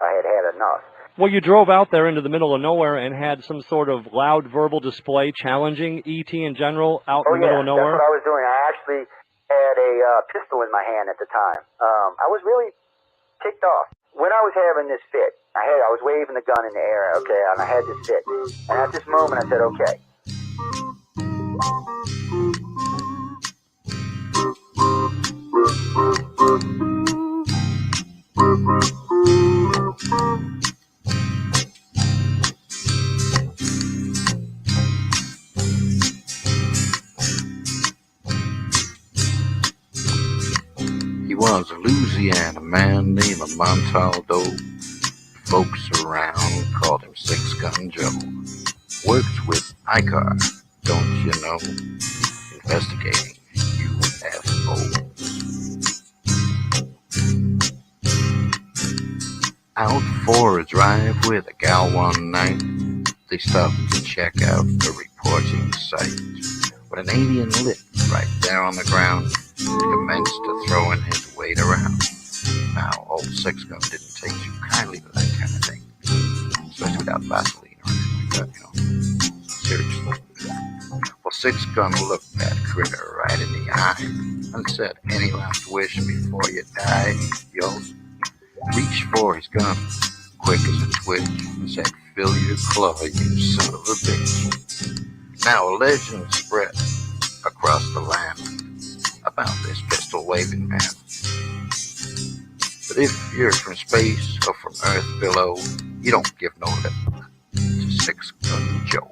I had had enough. Well, you drove out there into the middle of nowhere and had some sort of loud verbal display challenging ET in general out in the middle of nowhere? That's what I was doing. I actually had a pistol in my hand at the time. I was really ticked off. When I was having this fit, I was waving the gun in the air, okay, and I had this fit. And at this moment, I said, okay. He was a Louisiana man named Montaldo. Folks around called him Six Gun Joe. Worked with ICAR, don't you know? Investigating UFOs. Out for a drive with a gal one night, they stopped to check out the reporting site. When an alien lit right there on the ground, he commenced to throwing his weight around. Now, old Six Gun didn't take too kindly to that kind of thing, especially without Vaseline or anything like that, Seriously. Well, Six Gun looked that critter right in the eye and said, "Any last wish before you die?" Yo, reached for his gun, quick as a twitch, and said, "Fill your claw, you son of a bitch." Now a legend spread across the land about this pistol-waving man. But if you're from space or from Earth below, you don't give no lip to Six Gun Joe.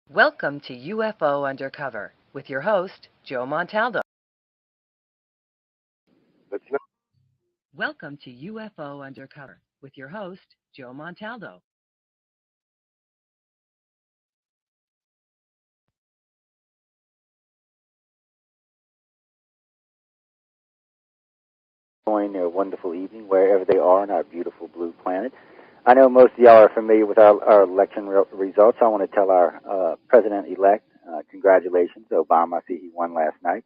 Welcome to UFO Undercover with your host, Joe Montaldo. Welcome to UFO Undercover with your host, Joe Montaldo. Enjoying their wonderful evening wherever they are on our beautiful blue planet. I know most of y'all are familiar with our election results. I want to tell our president-elect, congratulations, Obama. I see he won last night.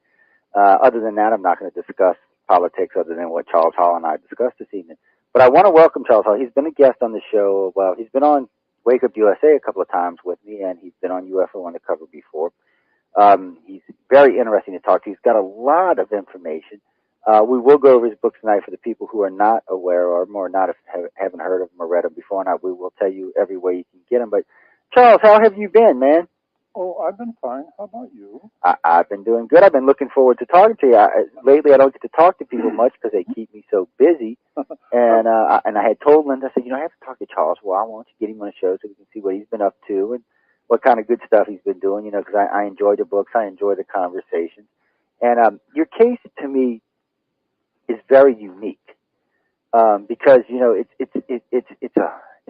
Other than that, I'm not going to discuss politics other than what Charles Hall and I discussed this evening. But I want to welcome Charles Hall. He's been a guest on the show. Well, he's been on Wake Up USA a couple of times with me, and he's been on UFO Undercover before. He's very interesting to talk to. He's got a lot of information. We will go over his books tonight for the people who are not aware or more not haven't heard of him or read him before. And we will tell you every way you can get him. But Charles, how have you been, man? Oh, I've been fine. How about you? I've been doing good. I've been looking forward to talking to you. Lately, I don't get to talk to people much because they keep me so busy. And I had told Linda, I said, I have to talk to Charles. Well, I want you to get him on the show so we can see what he's been up to and what kind of good stuff he's been doing. Because I enjoy the books, I enjoy the conversations, and your case to me is very unique because it's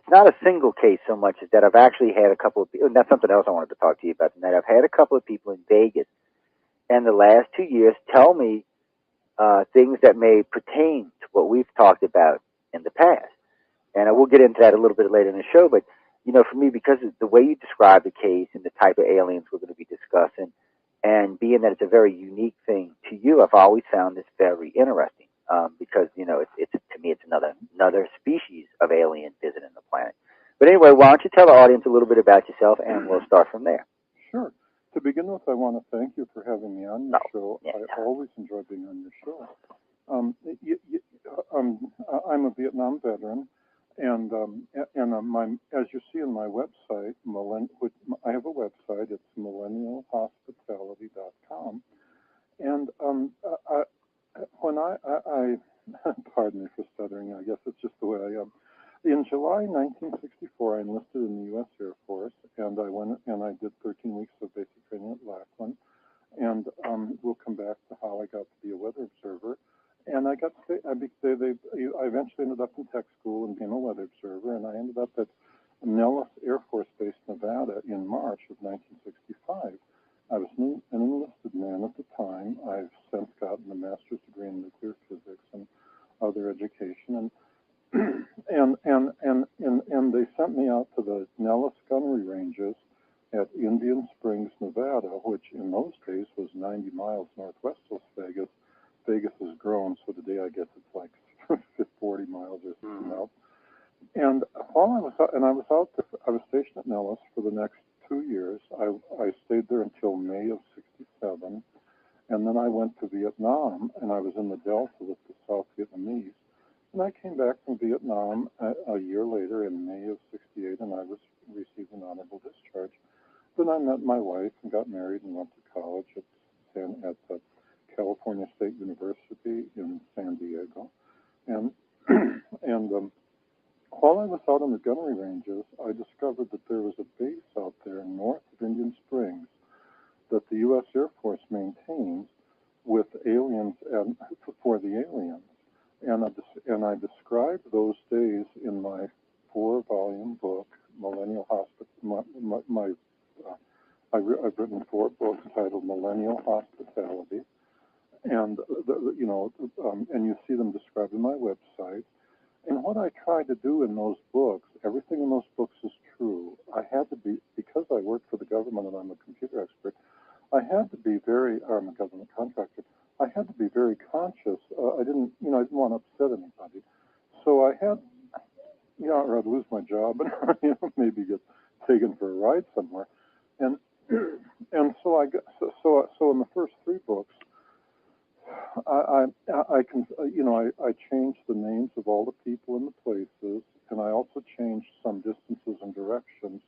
not a single case so much as that I've actually had a couple of people, and that's something else I wanted to talk to you about tonight. I've had a couple of people in Vegas in the last 2 years tell me things that may pertain to what we've talked about in the past, and we'll get into that a little bit later in the show. But for me, because of the way you describe the case and the type of aliens we're going to be discussing, and being that it's a very unique thing to you, I've always found this very interesting because it's to me it's another species of alien visiting the planet. But anyway, why don't you tell the audience a little bit about yourself, and we'll start from there. Sure. To begin with, I want to thank you for having me on your show. I always enjoy being on your show. I'm a Vietnam veteran, and as you see on my website, I have a website. It's millennialhospitality.com, and when I pardon me for stuttering. I guess it's just the way I am. In July 1964, I enlisted in the U.S. Air Force, and I went and I did 13 weeks of basic training at Lackland. and we'll come back to how I got to be a weather observer. And I eventually ended up in tech school and became a weather observer, and I ended up at Nellis Air Force Base, Nevada, in March of 1965. I was an enlisted man at the time. I've since gotten a master's degree in nuclear physics and other education, and they sent me out to the Nellis gunnery ranges at Indian Springs, Nevada, which in those days was 90 miles northwest of Vegas. Vegas has grown, so today I guess it's like 40 miles or 50 miles. And while I was out, I was stationed at Nellis for the next 2 years. I stayed there until May of '67, and then I went to Vietnam, and I was in the Delta with the South Vietnamese. And I came back from Vietnam a year later in May of '68, and I received an honorable discharge. Then I met my wife and got married and went to college at California State University in San Diego. And while I was out on the gunnery ranges, I discovered that there was a base out there north of Indian Springs that the U.S. Air Force maintains with aliens and for the aliens. And I described those days in my 4-volume book, Millennial Hospitality. I've written 4 books titled Millennial Hospitality, and and you see them described in my website. And what I tried to do in those books, everything in those books is true. I had to be, because I work for the government and I'm a computer expert, I'm a government contractor. I had to be very conscious. I didn't want to upset anybody. So I had, or I'd lose my job and maybe get taken for a ride somewhere. And so in the first 3 books, I changed the names of all the people and the places, and I also changed some distances and directions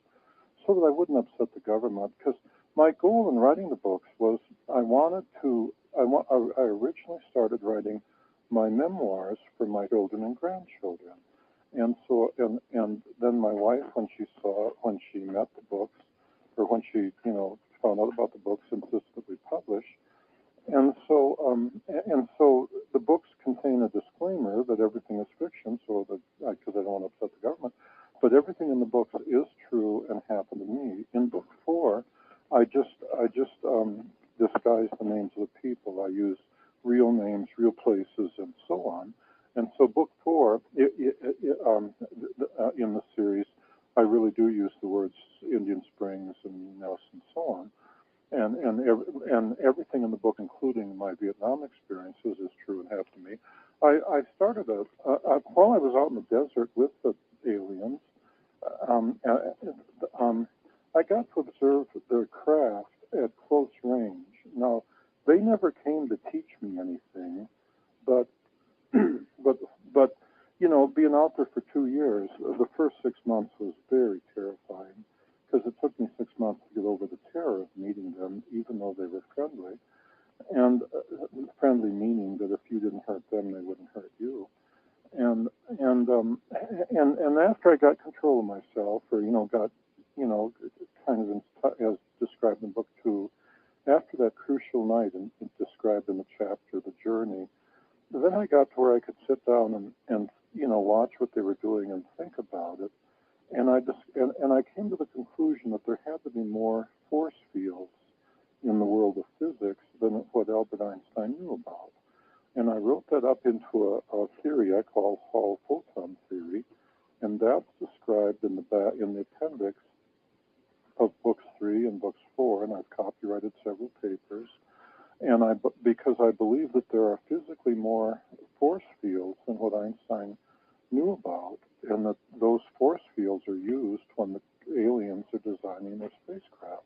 so that I wouldn't upset the government. Because my goal in writing the books was I originally started writing my memoirs for my children and grandchildren, and then my wife, when she met the books, or when she found out about the books, insisted that we publish. And so the books contain a disclaimer that everything is fiction, so that because I don't want to upset the government, but everything in the books is true and happened to me. In book 4, I just disguise the names of the people. I use real names, real places, and so on. And so book 4, in the series, I really do use the words Indian Springs and Nellis and so on. And everything in the book, including my Vietnam experiences, is true and happened to me. I started while I was out in the desert with the aliens. I got to observe their craft at close range. Now, they never came to teach me anything, but being out there for 2 years, the first 6 months was very terrifying, because it took me 6 months to get over the terror of meeting them, even though they were friendly. And friendly meaning that if you didn't hurt them, they wouldn't hurt you. And after I got control of myself, or got kind of as described in book 2, after that crucial night and described in the chapter, The Journey, then I got to where I could sit down and watch what they were doing and think about it. And I came to the conclusion that there had to be more force fields in the world of physics than what Albert Einstein knew about. And I wrote that up into a theory I call Hall photon theory, and that's described in the appendix of books 3 and books 4, and I've copyrighted several papers. And because I believe that there are physically more force fields than what Einstein knew about, and that those force fields are used when the aliens are designing their spacecraft.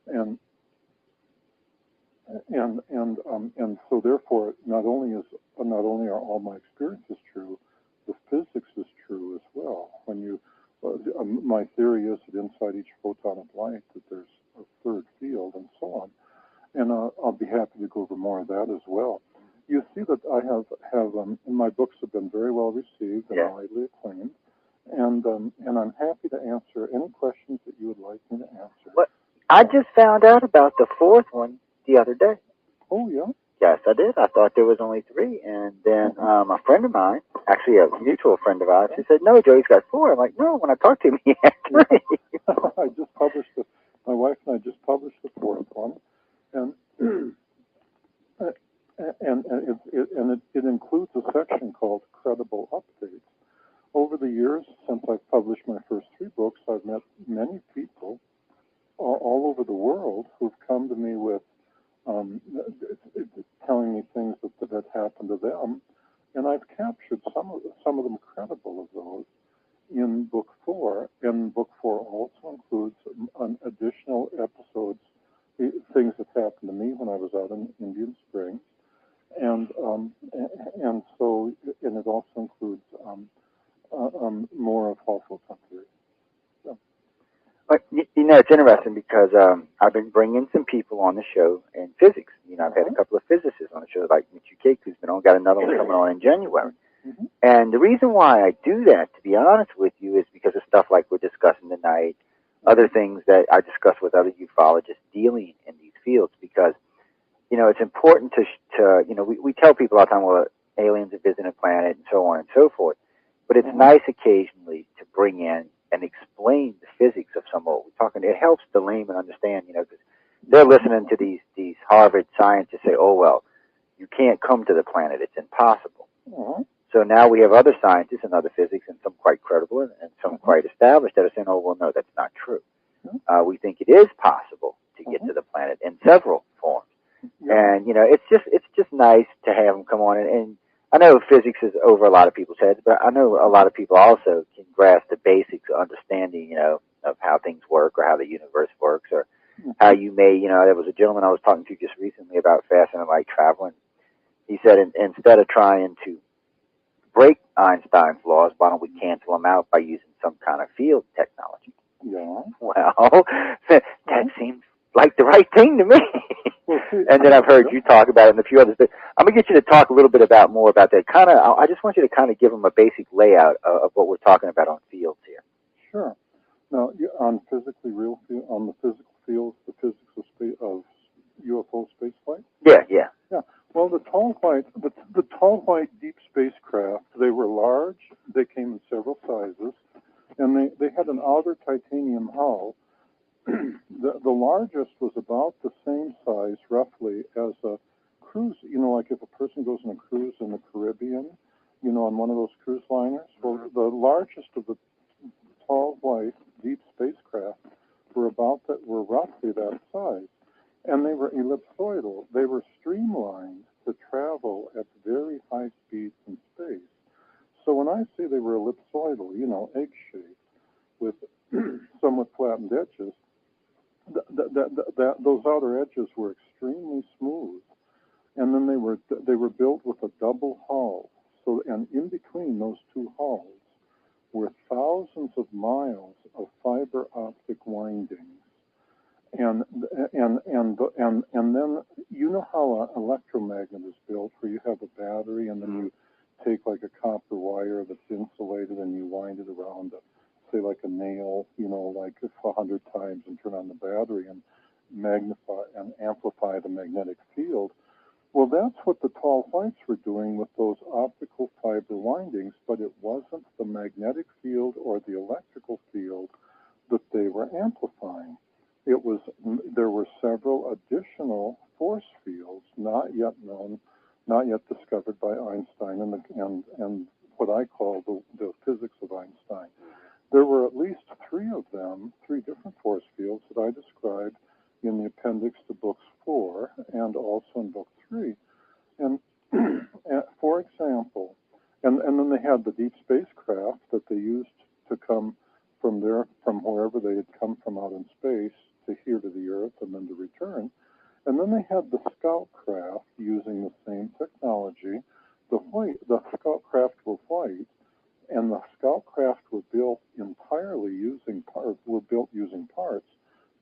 And so therefore, not only are all my experiences true, the physics is true as well. When my theory is that inside each photon of light that there's a third field, and so on. And I'll be happy to go over more of that as well. You see that I have my books have been very well received and widely acclaimed, and I'm happy to answer any questions that you would like me to answer. What I just found out about the 4th one. the other day. Oh, yeah? Yes, I did. I thought there was only 3, and then a friend of mine, actually a mutual friend of ours, she said, "No, Joe, he's got 4." I'm like, "No, when I talked to him, he had 3." I just published it. My wife and I just published the 4th one, and it includes a section called Credible Updates. Over the years, since I've published my first 3 books, I've met many people all over the world who've come to me with telling me things that happened to them, and I've captured some of them credible of those in book 4. And book 4 also includes additional episodes, things that happened to me when I was out in Indian Springs, and so it also includes more of Hallful country. So. But, it's interesting because I've been bringing some people on the show in physics. I've had a couple of physicists on the show, like Mitchell Cake, who's been on, got another one coming on in January. Mm-hmm. And the reason why I do that, to be honest with you, is because of stuff like we're discussing tonight, other things that I discuss with other ufologists dealing in these fields, because, it's important to we tell people all the time, well, aliens are visiting a planet and so on and so forth. But it's nice occasionally to bring in and explain the physics of some of what we're talking. It helps the layman understand, because they're listening to these Harvard scientists say, "Oh, well, you can't come to the planet; it's impossible." So now we have other scientists and other physics, and some quite credible and some quite established, that are saying, "Oh, well, no, that's not true. We think it is possible to get to the planet in several forms." And it's just nice to have them come on and I know physics is over a lot of people's heads, but I know a lot of people also can grasp the basics of understanding, of how things work or how the universe works, or how you may, there was a gentleman I was talking to just recently about faster than light travel, and he said instead of trying to break Einstein's laws, why don't we cancel them out by using some kind of field technology? Yeah. Well, that seems like the right thing to me. And then I've heard you talk about it and a few others. But I'm going to get you to talk a little bit more about that. I just want you to kind of give them a basic layout of what we're talking about on fields here. Sure. Now, on the physical fields, the physics of UFO spaceflight? Yeah. Well, the tall white deep spacecraft, they were large. They came in several sizes, and they had an outer titanium hull. The largest was about the same size, roughly, as a cruise. Like if a person goes on a cruise in the Caribbean, on one of those cruise liners. Well, the largest of the tall, white, deep spacecraft were roughly that size, and they were ellipsoidal. They were streamlined to travel at very high speeds in space. So when I say they were ellipsoidal, egg-shaped, with somewhat flattened edges, those outer edges were extremely smooth, and then they were built with a double hull. So, and in between those two hulls were thousands of miles of fiber optic windings, and then how an electromagnet is built, where you have a battery, and then you take like a copper wire that's insulated, and you wind it around say like a nail, like 100 times, and turn on the battery and magnify and amplify the magnetic field. Well, that's what the tall whites were doing with those optical fiber windings, but it wasn't the magnetic field or the electrical field that they were amplifying. There were several additional force fields not yet known, not yet discovered by Einstein and what I call the physics of Einstein. There were at least 3 of them, 3 different force fields that I described in the appendix to books 4 and also in book 3. And for example, and then they had the deep spacecraft that they used to come from wherever they had come from out in space to here to the Earth and then to return. And then they had the scout craft using the same technology. The scout craft were white, and the scout craft were built entirely using parts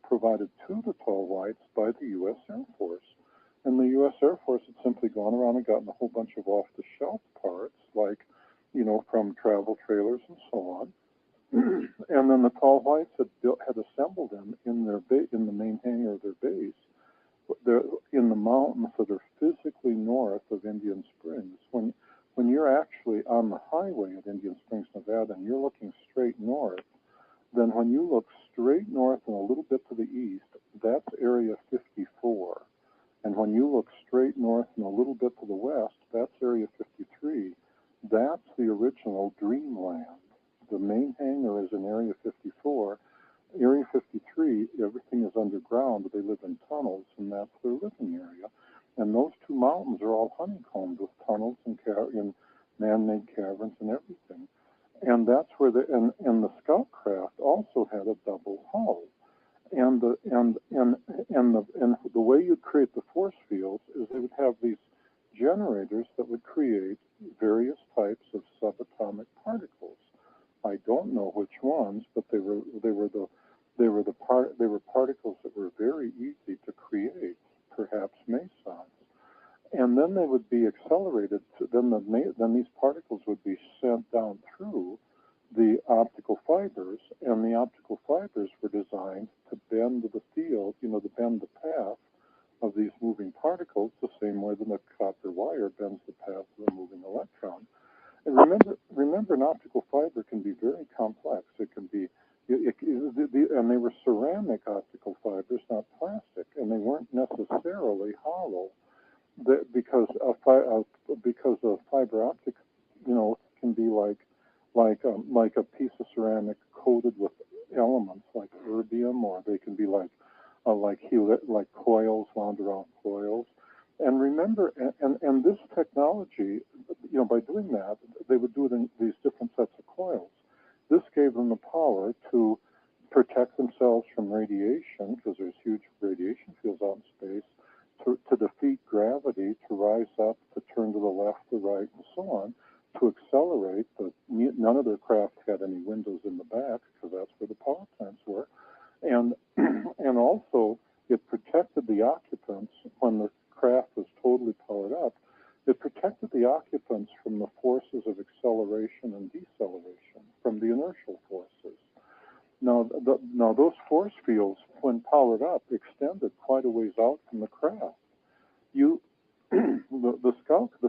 provided to the tall whites by the U.S. Air Force. And the U.S. Air Force had simply gone around and gotten a whole bunch of off-the-shelf parts, like, from travel trailers and so on. And then the tall whites had assembled them in the main hangar of their base, they're in the mountains that are physically north of Indian Springs. When you're actually on the highway at Indian Springs, Nevada, and you're looking straight north, then when you look straight north and a little bit to the east, that's Area 54. And when you look straight north and a little bit to the west, that's Area 53. That's the original Dreamland. The main hangar is in Area 54. Area 53, everything is underground, but they live in tunnels, and that's their living area. And those two mountains are all honeycombed with tunnels and man-made caverns and everything. And that's where and the scout craft also had a double hull. And the way you create the force fields is they would have these generators that would create various types of subatomic particles. I don't know which ones, but they were particles that were very easy to create, perhaps mesons. And then they would be accelerated. Then these particles would be sent down through the optical fibers, and the optical fibers were designed to bend the field, to bend the path of these moving particles the same way that the copper wire bends the path of a moving electron. And remember, an optical fiber can be very complex. It can be, and they were ceramic optical fibers, not plastic, and they weren't necessarily hollow, because a fiber optic, can be like a piece of ceramic coated with elements like erbium, or they can be like coils wound around coils. And remember, and this technology, by doing that, they would do it in these different sets of coils. This gave them the power to protect themselves from radiation, because there's huge radiation fields out in space, to defeat gravity, to rise up, to turn to the left, the right, and so on, to accelerate. But none of their craft had any windows in the back, because that's where the power plants were. And also, it protected the occupants when the craft was totally powered up. It protected the occupants from the forces of acceleration and deceleration, from the inertial forces. Now those force fields, when powered up, extended quite a ways out from the craft. The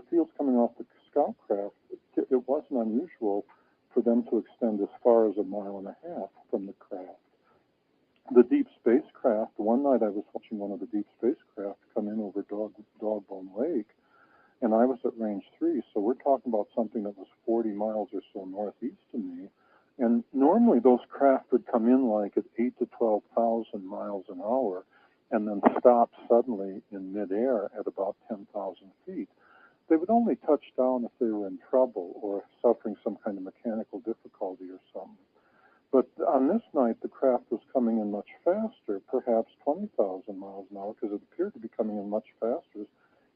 fields coming off the scout craft, it wasn't unusual for them to extend as far as 1.5 miles from the craft. The deep spacecraft, one night I was watching one of the deep spacecraft come in over Dogbone Lake, and I was at range 3, so we're talking about something that was 40 miles or so northeast of me. And normally those craft would come in like at 8,000 to 12,000 miles an hour and then stop suddenly in midair at about 10,000 feet. They would only touch down if they were in trouble or suffering some kind of mechanical difficulty or something. But on this night, the craft was coming in much faster, perhaps 20,000 miles an hour, because it appeared to be coming in much faster.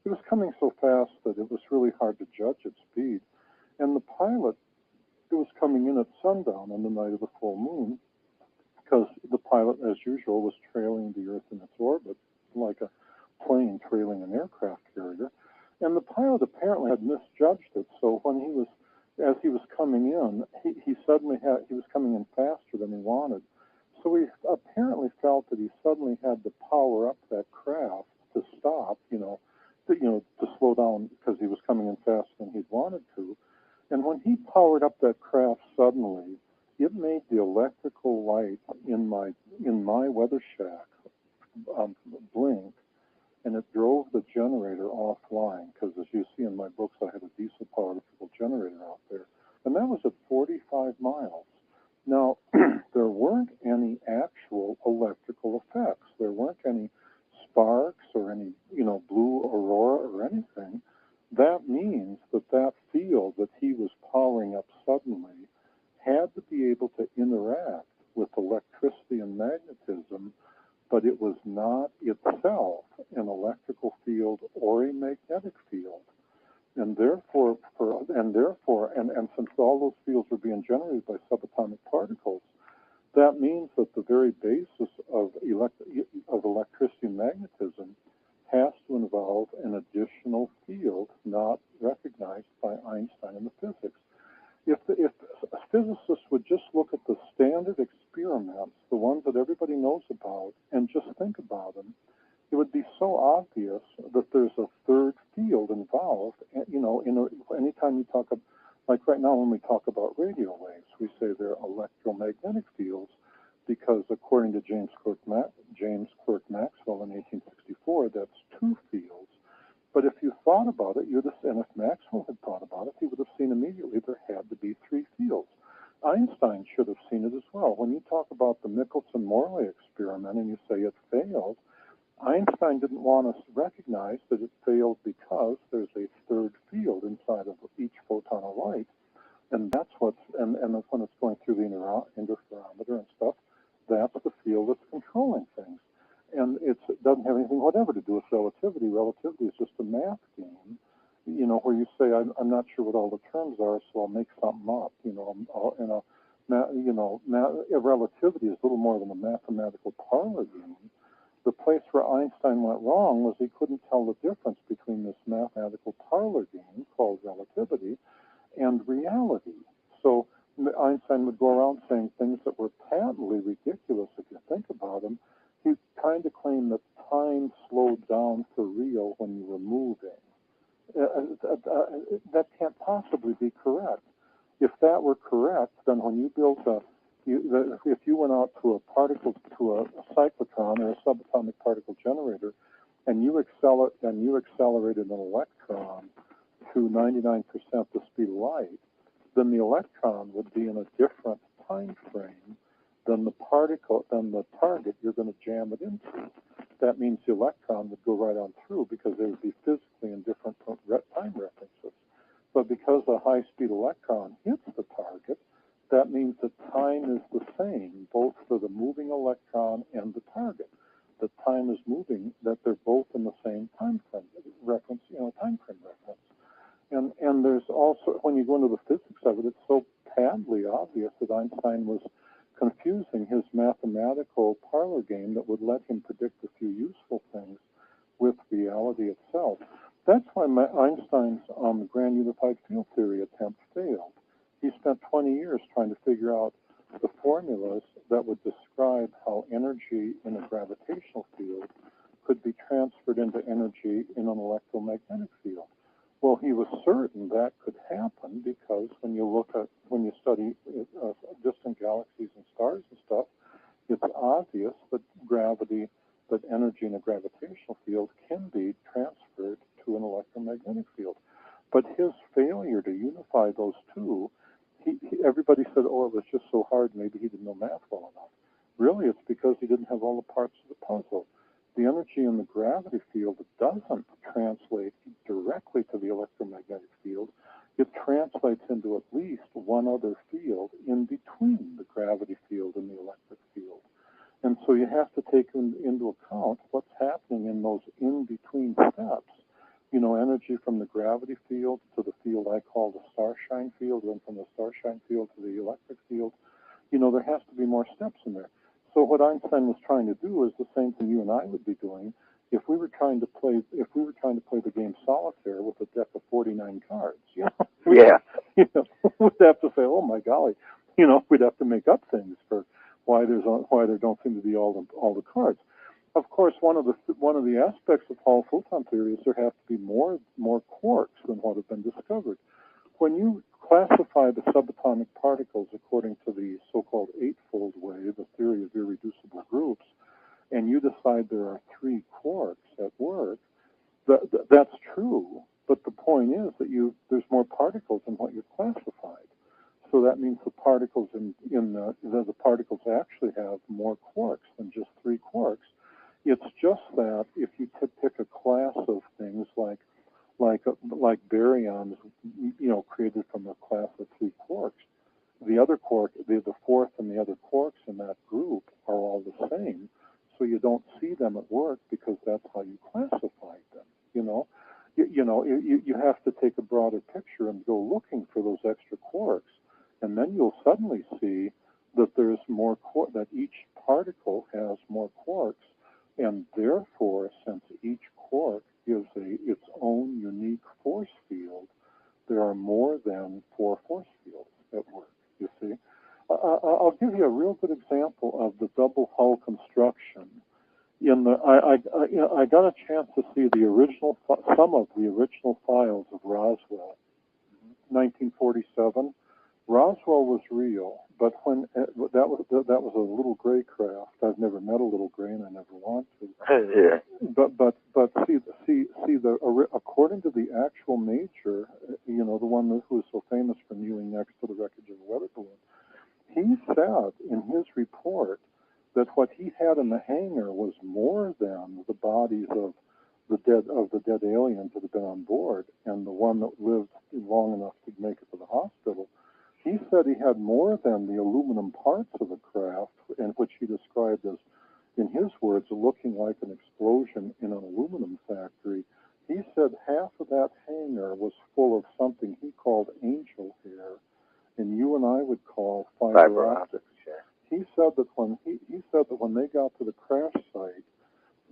It was coming so fast that it was really hard to judge its speed. And the pilot, it was coming in at sundown on the night of the full moon, because the pilot, as usual, was trailing the Earth in its orbit, like a plane trailing an aircraft carrier. And the pilot apparently had misjudged it, so when as he was coming in, he was coming in faster than he wanted. So he apparently felt that he suddenly had to power up that craft to stop, to slow down, because he was coming in faster than he'd wanted to. And when he powered up that craft suddenly, it made the electrical light in my weather shack blink, and it drove the generator offline, because as you see in my books, I had a diesel-powered generator out there. And that was at 45 miles. Now, there weren't any actual electrical effects. There weren't any sparks or any, blue aurora or anything. That means that field that he was powering up suddenly had to be able to interact with electricity and magnetism, but it was not itself an electrical field or a magnetic field. And therefore, and since all those fields were being generated by subatomic particles, that means that the very basis of electricity and magnetism has to involve an additional field not recognized by Einstein in the physics. If physicists would just look at the standard experiments, the ones that everybody knows about, and just think about them, it would be so obvious that there's a third field involved. Anytime you talk about, like right now when we talk about radio waves, we say they're electromagnetic fields because according to James Clerk Maxwell in 1864, that's two fields. But if you thought about it, and if Maxwell had thought about it, he would have seen immediately there had to be three fields. Einstein should have seen it as well. When you talk about the Michelson-Morley experiment and you say it failed, Einstein didn't want us to recognize that it failed because there's a third field inside of each photon of light, and that's and when it's going through the interferometer and stuff, that's the field that's controlling things. And it doesn't have anything whatever to do with relativity. Relativity is just a math game, where you say, I'm not sure what all the terms are, so I'll make something up. Relativity is little more than a mathematical parlor game. The place where Einstein went wrong was he couldn't tell the difference between this mathematical parlor game called relativity and reality. So Einstein would go around saying things that were patently ridiculous if you think about them. He kind of claimed that time slowed down for real when you were moving. That can't possibly be correct. If that were correct, then when you built if you went out to a cyclotron or a subatomic particle generator, and you accelerated an electron to 99% the speed of light, then the electron would be in a different time frame than the target you're going to jam it into. That means the electron would go right on through because they would be physically in different time references. But because a high-speed electron hits the target, that means that time is the same, both for the moving electron and the target. The time is moving, that they're both in the same time frame reference. And there's also, when you go into the physics of it, it's so patently obvious that Einstein was confusing his mathematical parlor game that would let him predict a few useful things with reality itself. That's why Einstein's grand unified field theory attempt failed. He spent 20 years trying to figure out the formulas that would describe how energy in a gravitational field could be transferred into energy in an electromagnetic field. Well, he was certain that could happen because when you study distant galaxies and stars and stuff, it's obvious that energy in a gravitational field can be transferred to an electromagnetic field. But his failure to unify those two, everybody said, oh, it was just so hard, maybe he didn't know math well enough. Really, it's because he didn't have all the parts of the puzzle. The energy in the gravity field doesn't translate directly to the electromagnetic field. It translates into at least one other field in between the gravity field and the electric field. And so you have to take into account what's happening in those in-between steps. Energy from the gravity field to the field I call the starshine field, and from the starshine field to the electric field. There has to be more steps in there. So what Einstein was trying to do is the same thing you and I would be doing if we were trying to play the game solitaire with a deck of 49 cards. Yeah. We'd have to say, oh my golly, we'd have to make up things for why there don't seem to be all the cards. Of course, one of the aspects of Hall photon theory is there have to be more quarks than what have been discovered. When you classify the subatomic particles according to the so-called eightfold way, the theory of irreducible groups, and you decide there are 3 quarks at work, that's true. But the point is that there's more particles than what you've classified. So that means the particles the particles actually have more quarks than just 3 quarks. It's just that if you pick a class of things like baryons, created from a class of 3 quarks, the other quark, the fourth and the other quarks in that group are all the same. So you don't see them at work because that's how you classified them. You have to take a broader picture and go looking for those extra quarks, and then you'll suddenly see that there's more that each particle has more quarks, and therefore, since each quark gives its own unique force field, there are more than 4 force fields at work. You see, I'll give you a real good example of the double hull construction in the I got a chance to see the original some of the original files of Roswell, 1947. Roswell was real, but when that was a little gray craft. I've never met a little gray, and I never want to. Yeah. But according to the actual major, the one who was so famous for kneeling next to the wreckage of a weather balloon, he said in his report that what he had in the hangar was more than the bodies of the dead aliens that had been on board, and the one that lived long enough to make it to the hospital. He said he had more than the aluminum parts of the craft, and which he described as, in his words, looking like an explosion in an aluminum factory. He said half of that hangar was full of something he called angel hair, and you and I would call fiber optics. He said that when they got to the crash site,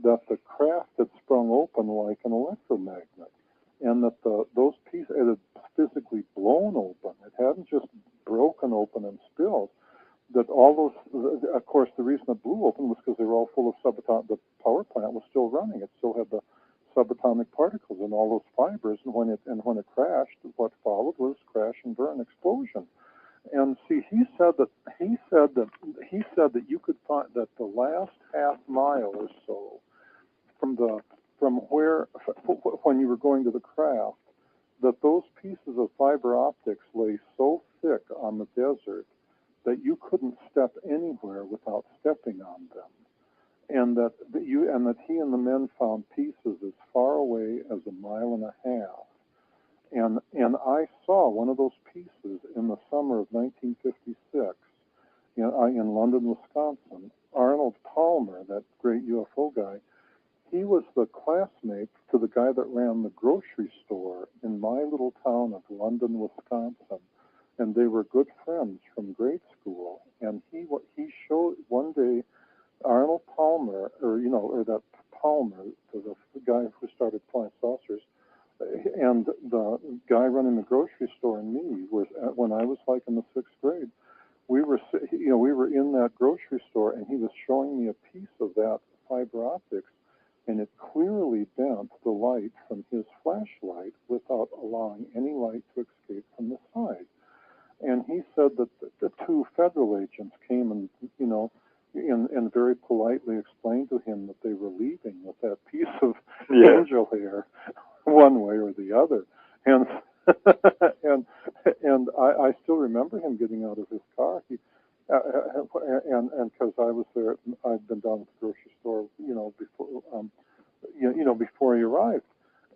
that the craft had sprung open like an electromagnet, and that those pieces, it had physically blown open. It hadn't just broken open and spilled. That all those, of course, the reason it blew open was because they were all full of subatomic. The power plant was still running. It still had the subatomic particles in all those fibers, and when it crashed, what followed was crash and burn explosion. And see, he said that you could find that the last half mile or so from where when you were going to the craft, that those pieces of fiber optics lay so thick on the desert that you couldn't step anywhere without stepping on them, and that he and the men found pieces as far away as a mile and a half. And I saw one of those pieces in the summer of 1956 in London, Wisconsin. Arnold Palmer, that great UFO guy, he was the classmate to the guy that ran the grocery store in my little town of London, Wisconsin, and they were good friends from grade school. And he showed one day Arnold Palmer, or that Palmer, the guy who started flying saucers, and the guy running the grocery store and me was when I was like in the 6th grade. We were in that grocery store, and he was showing me a piece of that fiber optics, and it clearly bent the light from his flashlight without allowing any light to escape from the side. And he said that the two federal agents came and very politely explained to him that they were leaving with that piece of angel hair, one way or the other. And and I still remember him getting out of his car. And because I was there, I'd been down at the grocery store, before he arrived.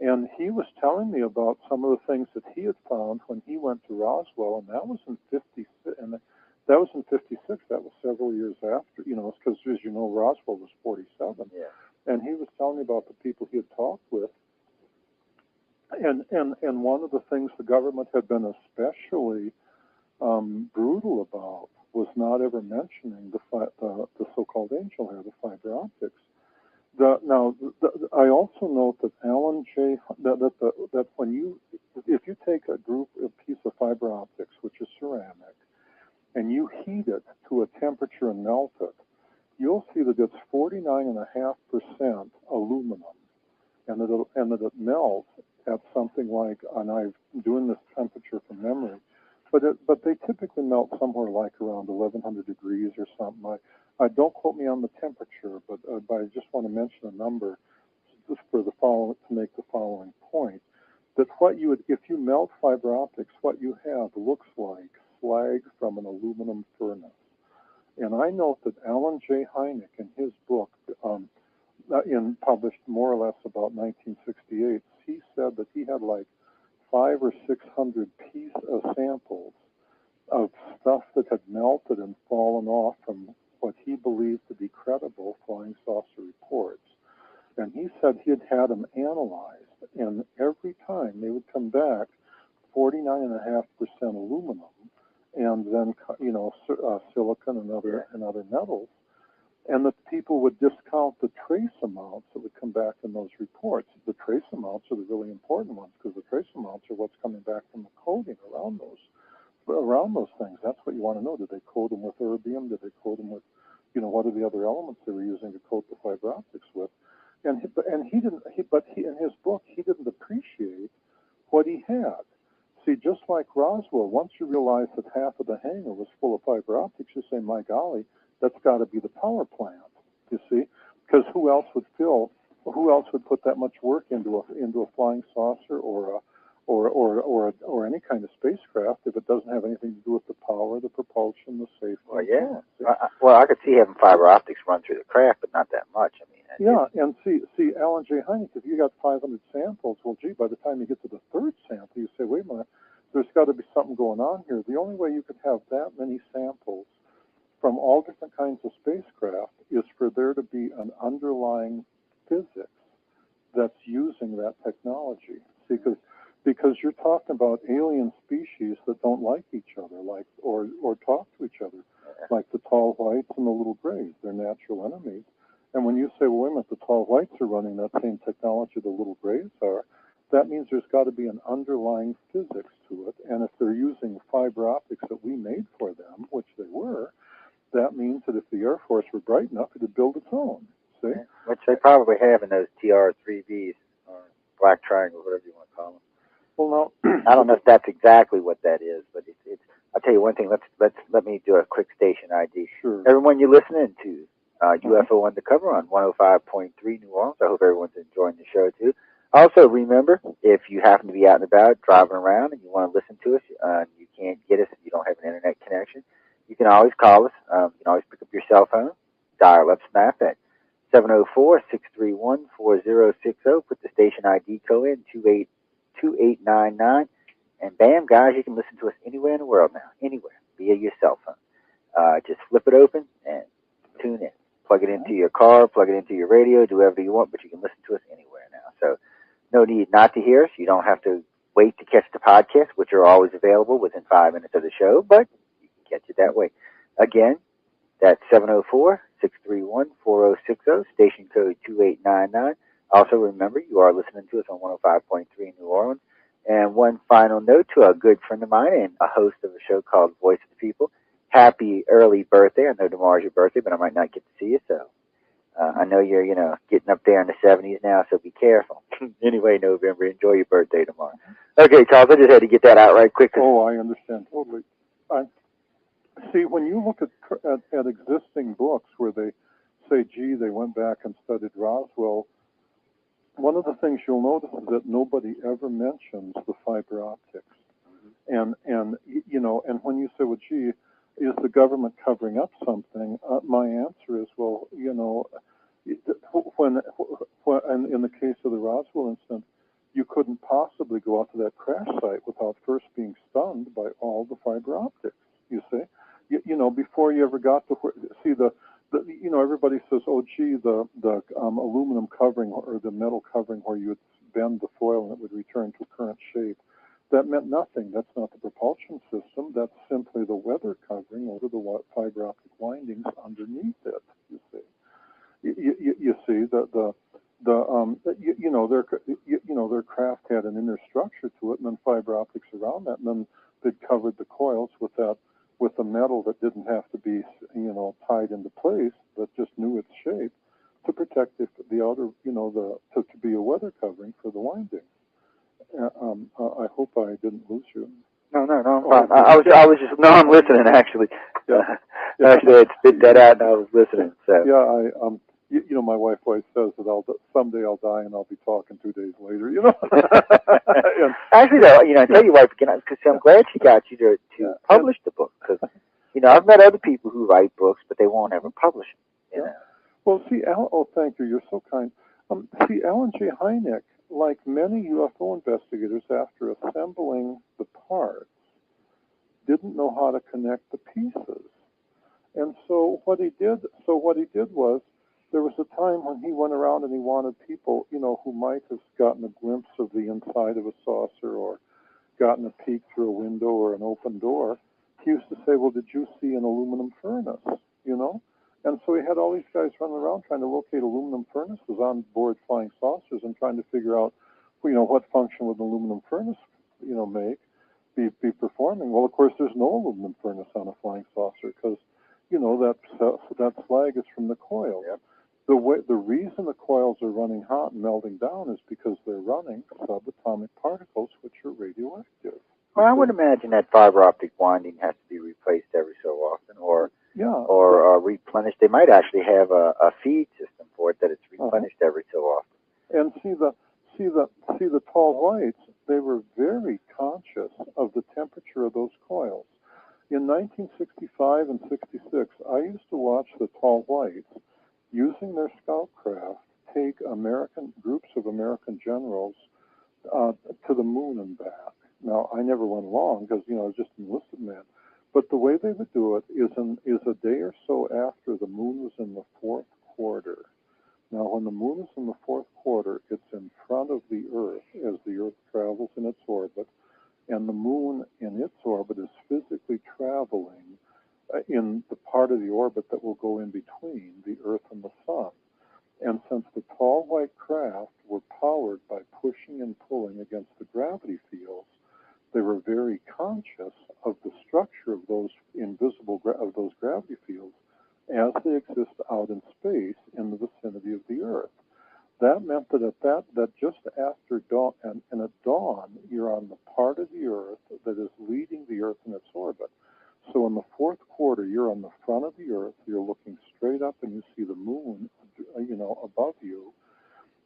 And he was telling me about some of the things that he had found when he went to Roswell, and that was in '56. And that was in '56. That was several years after, because as you know, Roswell was '47. Yeah. And he was telling me about the people he had talked with. And one of the things the government had been especially brutal about was not ever mentioning the so-called angel hair, the fiber optics. I also note that Alan J. that if you take a piece of fiber optics, which is ceramic, and you heat it to a temperature and melt it, you'll see that it's 49.5% aluminum, and that it melts at something like, and I'm doing this temperature from memory, but they typically melt somewhere like around 1100 degrees or something. I don't quote me on the temperature, but I just want to mention a number just to make the following point: that if you melt fiber optics, what you have looks like slag from an aluminum furnace. And I note that Alan J. Hynek, in his book, published more or less about 1968, he said that he had like 500 or 600 samples of stuff that had melted and fallen off from what he believed to be credible flying saucer reports. And he said he had them analyzed, and every time they would come back 49.5% aluminum, and then silicon and other metals, and that people would discount the trace amounts that would come back in those reports. The trace amounts are the really important ones, because the trace amounts are what's coming back from the coating around those things. That's what you want to know. Did they coat them with erbium? Did they coat them with what are the other elements they were using to coat the fiber optics with? But in his book, he didn't appreciate what he had. See, just like Roswell, once you realize that half of the hangar was full of fiber optics, you say, my golly, that's got to be the power plant, you see? Because who else would put that much work into a flying saucer or any kind of spacecraft if it doesn't have anything to do with the power, the propulsion, the safety? Well, yeah. Well, I could see having fiber optics run through the craft, but not that much. I mean, yeah, and see, Alan J. Hynek, if you got 500 samples, well, gee, by the time you get to the third sample, you say, wait a minute, there's got to be something going on here. The only way you could have that many samples from all different kinds of spacecraft is for there to be an underlying physics that's using that technology. See, because you're talking about alien species that don't like each other, or talk to each other, like the tall whites and the little grays. They're natural enemies. And when you say, well, wait a minute, the tall whites are running that same technology the little grays are, that means there's got to be an underlying physics to it. And if they're using fiber optics that we made for them, which they were, that means that if the Air Force were bright enough, it would build its own. See? Yeah. Which they probably have in those TR-3Bs, or black triangles, whatever you want to call them. Well, no, I don't know if that's exactly what that is, but it's. I'll tell you one thing. Let me do a quick station ID. Sure. Everyone, you're listening to UFO Undercover on 105.3 New Orleans. I hope everyone's enjoying the show too. Also, remember, if you happen to be out and about driving around and you want to listen to us, you can't get us if you don't have an internet connection, you can always call us. You can always pick up your cell phone, dial up SNAP at 704-631-4060. Put the station ID code in 2899. And bam, guys, you can listen to us anywhere in the world now, anywhere, via your cell phone. Just flip it open and tune in. Plug it into your car, plug it into your radio, do whatever you want, but you can listen to us anywhere now. So no need not to hear us. You don't have to wait to catch the podcast, which are always available within 5 minutes of the show, but you can catch it that way. Again, that's 704-631-4060, station code 2899. Also, remember, you are listening to us on 105.3 New Orleans. And one final note to a good friend of mine and a host of a show called Voice of the People. Happy early birthday. I know tomorrow's your birthday, but I might not get to see you, so I know you're, getting up there in the 70s now, so be careful. Anyway, November, enjoy your birthday tomorrow. Okay, Charles, I just had to get that out right quick. Oh, I understand totally. See, when you look at existing books where they say, gee, they went back and studied Roswell, one of the things you'll notice is that nobody ever mentions the fiber optics. And when you say, well, gee, is the government covering up something? My answer is, well, when in the case of the Roswell incident, you couldn't possibly go out to that crash site without first being stunned by all the fiber optics. You see, before you ever got to see everybody says, oh, gee, the aluminum covering or the metal covering where you would bend the foil and it would return to current shape. That meant nothing. That's not the propulsion system. That's simply the weather covering over the fiber optic windings underneath it. You see, you see their craft had an inner structure to it, and then fiber optics around that, and then they'd covered the coils with the metal that didn't have to be tied into place, that just knew its shape to protect the outer to be a weather covering for the windings. I hope I didn't lose you. No, I'm fine. I was just, no, I'm listening, actually. Yeah. Actually, I had spit that out and I was listening, so. Yeah, my wife always says that someday I'll die and I'll be talking 2 days later, Actually, though, I tell you why, because I'm glad she got you to publish the book, because, I've met other people who write books, but they won't ever publish them, Well, see, thank you, you're so kind. See, Alan J. Hynek, like many UFO investigators, after assembling the parts, didn't know how to connect the pieces. And so what he did was, there was a time when he went around and he wanted people, who might have gotten a glimpse of the inside of a saucer or gotten a peek through a window or an open door. He used to say, well, did you see an aluminum furnace? And so he had all these guys running around trying to locate aluminum furnaces on board flying saucers and trying to figure out, what function would an aluminum furnace, be performing. Well, of course, there's no aluminum furnace on a flying saucer because, that slag is from the coils. Yep. The reason the coils are running hot and melting down is because they're running subatomic particles, which are radioactive. Well, I would imagine that fiber optic winding has to be replaced every so often, or replenished. They might actually have a feed system for it that it's replenished every so often. And see the tall whites. They were very conscious of the temperature of those coils. In 1965 and 66, I used to watch the tall whites using their scout craft take groups of American generals to the moon and back. Now, I never went along because, I was just an enlisted man. But the way they would do it is a day or so after the moon was in the fourth quarter. Now, when the moon is in the fourth quarter, it's in front of the Earth as the Earth travels in its orbit, and the moon in its orbit is physically traveling in the part of the orbit that will go in between the Earth and the Sun. And since the tall white craft were powered by pushing and pulling against the gravity fields, they were very conscious of the structure of those of those gravity fields as they exist out in space in the vicinity of the Earth. That meant that just after dawn, and at dawn, you're on the part of the Earth that is leading the Earth in its orbit. So in the fourth quarter, you're on the front of the Earth, you're looking straight up and you see the moon, above you,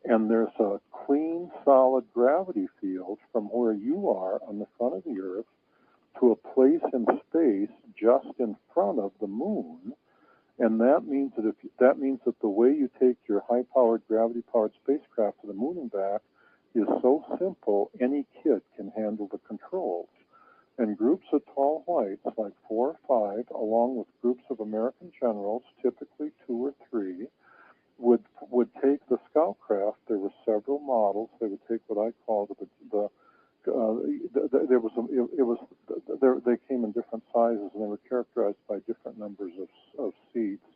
and there's a clean, solid gravity field from where you are on the front of the Earth to a place in space just in front of the moon. And that means that the way you take your high-powered, gravity-powered spacecraft to the moon and back is so simple, any kid can handle the controls. And groups of tall whites, like 4 or 5, along with groups of American generals, typically 2 or 3, would take the scout craft. There were several models. They would take what I called they came in different sizes, and they were characterized by different numbers of seats.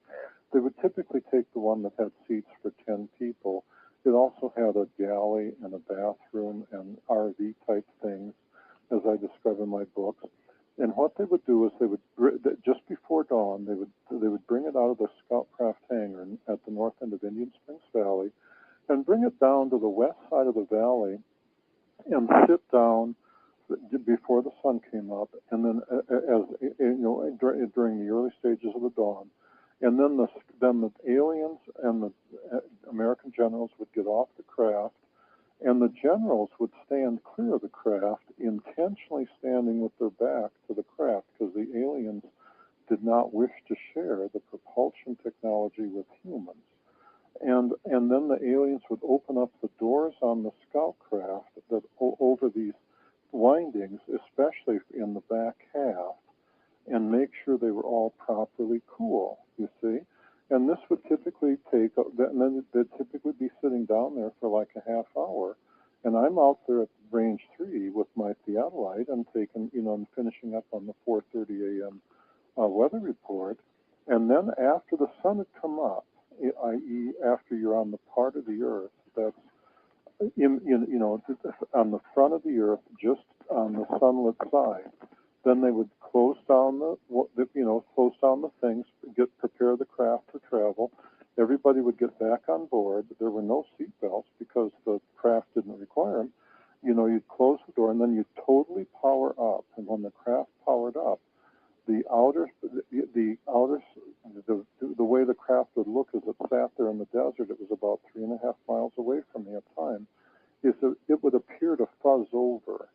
They would typically take the one that had seats for 10 people. It also had a galley and a bathroom and RV type things, as I describe in my books. And what they would do is just before dawn, they would bring it out of the Scoutcraft hangar at the north end of Indian Springs Valley, and bring it down to the west side of the valley, and sit down before the sun came up, and then during the early stages of the dawn, and then the aliens and the American generals would get off the craft. And the generals would stand clear of the craft, intentionally standing with their back to the craft, because the aliens did not wish to share the propulsion technology with humans. And then the aliens would open up the doors on the scout craft that over these windings, especially in the back half, and make sure they were all properly cool, you see. And this would typically take, and then they'd typically be sitting down there for like a half hour. And I'm out there at range 3 with my theodolite. I'm taking, I'm finishing up on the 4:30 a.m. Weather report. And then after the sun had come up, i.e., after you're on the part of the Earth that's on the front of the Earth, just on the sunlit side, then they would close down the things, prepare the craft for travel. Everybody would get back on board. There were no seat belts because the craft didn't require them. You'd close the door and then you'd totally power up. And when the craft powered up, the way the craft would look as it sat there in the desert, it was about 3.5 miles away from me at the time, is that it would appear to fuzz over.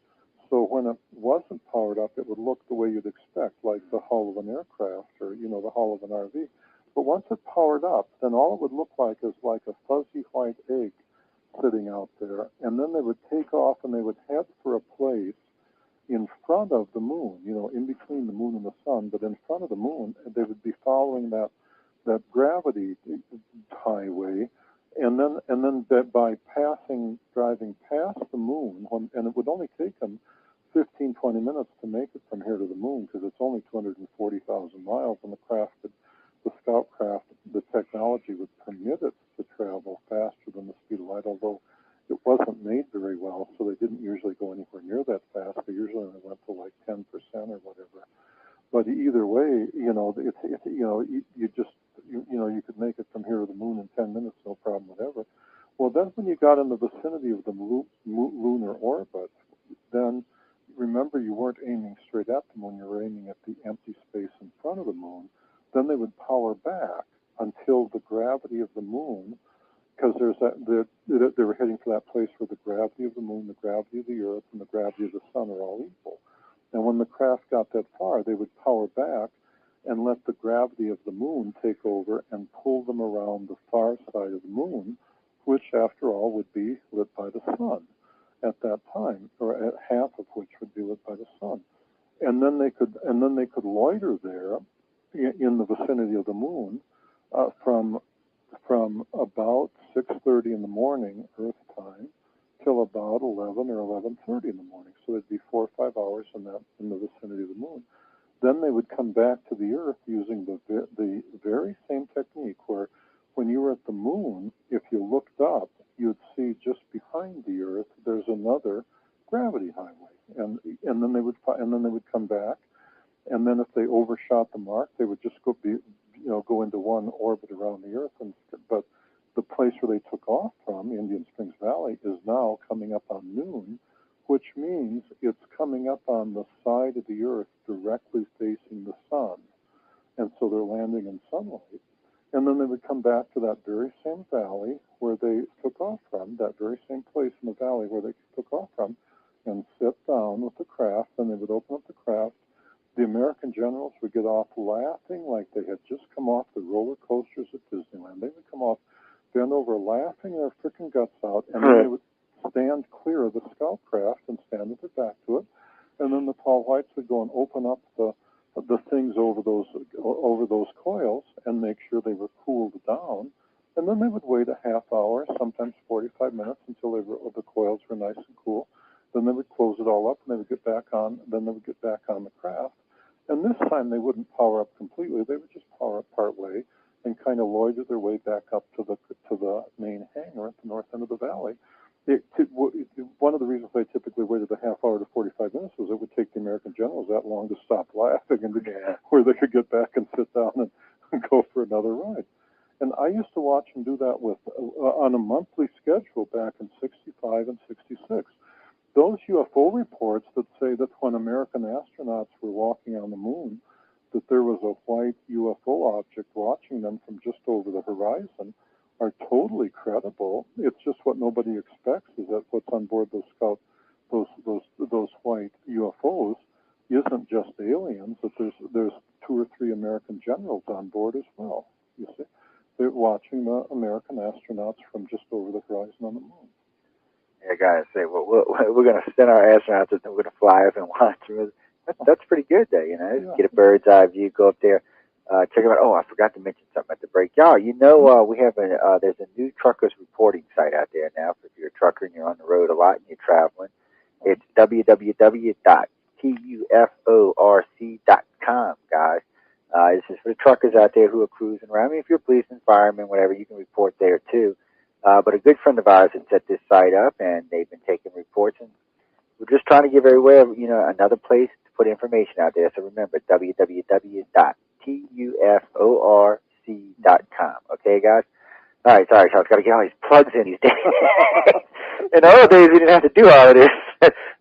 So when it wasn't powered up, it would look the way you'd expect, like the hull of an aircraft or, the hull of an RV. But once it powered up, then all it would look like is like a fuzzy white egg sitting out there. And then they would take off and they would head for a place in front of the moon, in between the moon and the sun, but in front of the moon. They would be following that gravity highway. And then by driving past the moon, and it would only take them 15, 20 minutes to make it from here to the moon, because it's only 240,000 miles, and the scout craft, the technology would permit it to travel faster than the speed of light, although it wasn't made very well, so they didn't usually go anywhere near that fast. They usually only went to like 10% or whatever. But either way, got in the vicinity of the lunar orbit, then remember you weren't aiming straight at the moon, you were aiming at the empty space in front of the moon. Then they would power back until the gravity of the moon, because they were heading for that place where the gravity of the moon, the gravity of the Earth, and the gravity of the sun are all equal. And when the craft got that far, they would power back and let the gravity of the moon take over and pull them around the far side of the moon, which, after all, would be lit by the sun at that time, or at half of which would be lit by the sun. And then they could loiter there in the vicinity of the moon from about 6:30 in the morning Earth time till about 11 or 11:30 in the morning. So it'd be 4 or 5 hours in the vicinity of the moon. Then they would come back to the Earth using the very same technique, where when you were at the moon, if you looked up, you'd see just behind the Earth there's another gravity highway, and then they would come back, and then if they overshot the mark, they would just go into one orbit around the Earth. But the place where they took off from, Indian Springs Valley, is now coming up on noon, which means it's coming up on the side of the Earth directly facing the sun, and so they're landing in sunlight. And then they would come back to that very same valley where they took off from, that very same place in the valley where they took off from, and sit down with the craft. Then they would open up the craft. The American generals would get off laughing like they had just come off the roller coasters at Disneyland. They would come off, bend over, laughing their freaking guts out, and then they would stand clear of the scout craft and stand with their back to it. And then the tall whites would go and open up the things over those coils and make sure they were cooled down. And then they would wait a half hour, sometimes 45 minutes, until the coils were nice and cool. Then they would close it all up, and they would get back on. Then they would get back on the craft. And this time they wouldn't power up completely. They would just power up part way and kind of loiter their way back up to the main hangar at the north end of the valley. One of the reasons I typically waited a half hour to 45 minutes was it would take the American generals that long to stop laughing and where they could get back and sit down and go for another ride. And I used to watch them do that on a monthly schedule back in 65 and 66. Those UFO reports that say that when American astronauts were walking on the moon, that there was a white UFO object watching them from just over the horizon, are totally credible. It's just what nobody expects is that what's on board those white UFOs isn't just aliens. That there's 2 or 3 American generals on board as well. You see, they're watching the American astronauts from just over the horizon on the moon. Yeah, guys, say, well, we're going to send our astronauts and we're going to fly up and watch them. That's pretty good, though. Yeah. Get a bird's eye view, go up there. Check them out. Oh, I forgot to mention something at the break. Y'all, we have there's a new truckers reporting site out there now. If you're a trucker and you're on the road a lot and you're traveling, it's www.tuforc.com, guys. This is for the truckers out there who are cruising around. I mean, if you're a policeman, fireman, whatever, you can report there too. But a good friend of ours had set this site up, and they've been taking reports. And we're just trying to give everywhere, another place to put information out there. So remember, www.tuforc.com. Okay, guys? All right, sorry, Charles. Got to get all these plugs in these days. In the old days, we didn't have to do all of this.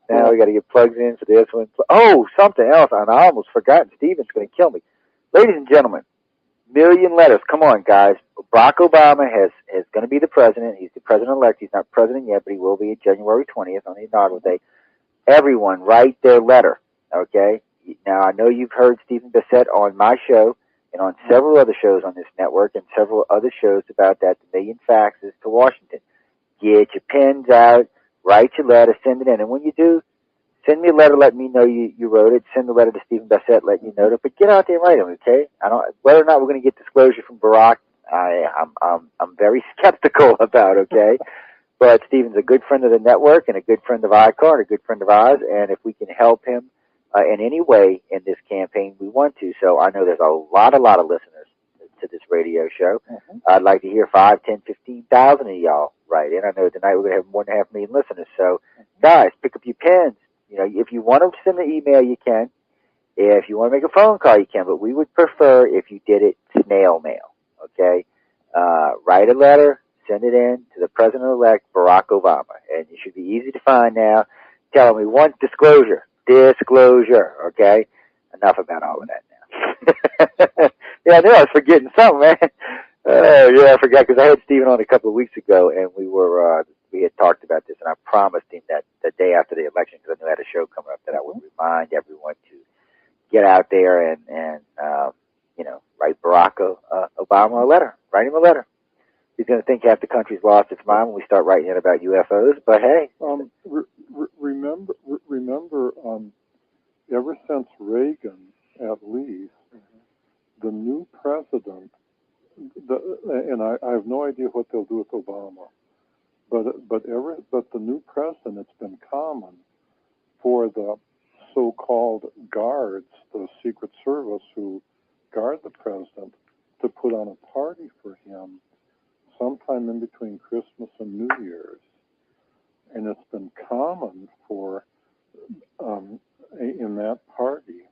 Now we got to get plugs in for this one. Oh, something else. I almost forgot. Steven's going to kill me. Ladies and gentlemen, million letters. Come on, guys. Barack Obama is going to be the president. He's the president-elect. He's not president yet, but he will be January 20th on the inaugural day. Everyone, write their letter, okay? Now, I know you've heard Stephen Bissett on my show and on several other shows on this network and several other shows about that, the million faxes to Washington. Get your pens out, write your letter, send it in. And when you do, send me a letter, let me know you wrote it. Send the letter to Stephen Bissett, let you know it. But get out there and write them, okay? Whether or not we're going to get disclosure from Barack, I'm very skeptical about, okay? But Stephen's a good friend of the network and a good friend of ICAR and a good friend of ours. And if we can help him in any way in this campaign, we want to. So I know there's a lot of listeners to this radio show. Mm-hmm. I'd like to hear 5, 10, 15,000 of y'all write in. I know tonight we're going to have more than 500,000 listeners. So, guys, pick up your pens. If you want to send an email, you can. If you want to make a phone call, you can. But we would prefer if you did it snail mail, okay? Write a letter, send it in to the President-elect Barack Obama, and it should be easy to find now. Tell him we want disclosure. Disclosure, okay? Enough about all of that now. Yeah, I knew I was forgetting something, man. Yeah, I forgot because I had Stephen on a couple of weeks ago, and we had talked about this, and I promised him that the day after the election, because I knew I had a show coming up, that I would remind everyone to get out there and write Barack Obama a letter. Write him a letter. He's going to think half the country's lost its mind when we start writing in about UFOs, but hey. Remember, ever since Reagan, at least, the new president, and I have no idea what they'll do with Obama, but the new president, it's been common for the so-called guards, the Secret Service who guard the president, to put on a party for him sometime in between Christmas and New Year's. And it's been common for, in that party,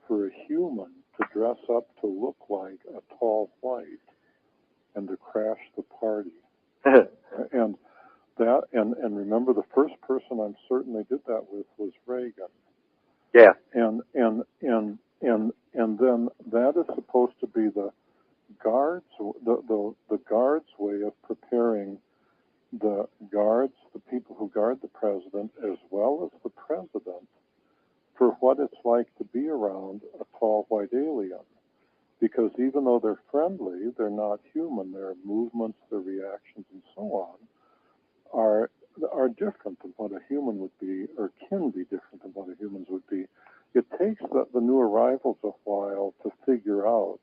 for a human to dress up to look like a tall white and to crash the party. and remember, the first person I'm certain they did that with was Reagan. Yeah. And then that is supposed to be the guards, the guards' way of preparing the guards, the people who guard the president, as well as the president, for what it's like to be around a tall white alien. Because even though they're friendly, they're not human. Their movements, their reactions, and so on are different than what a human would be, or can be different than what a humans would be. It takes the new arrivals a while to figure out,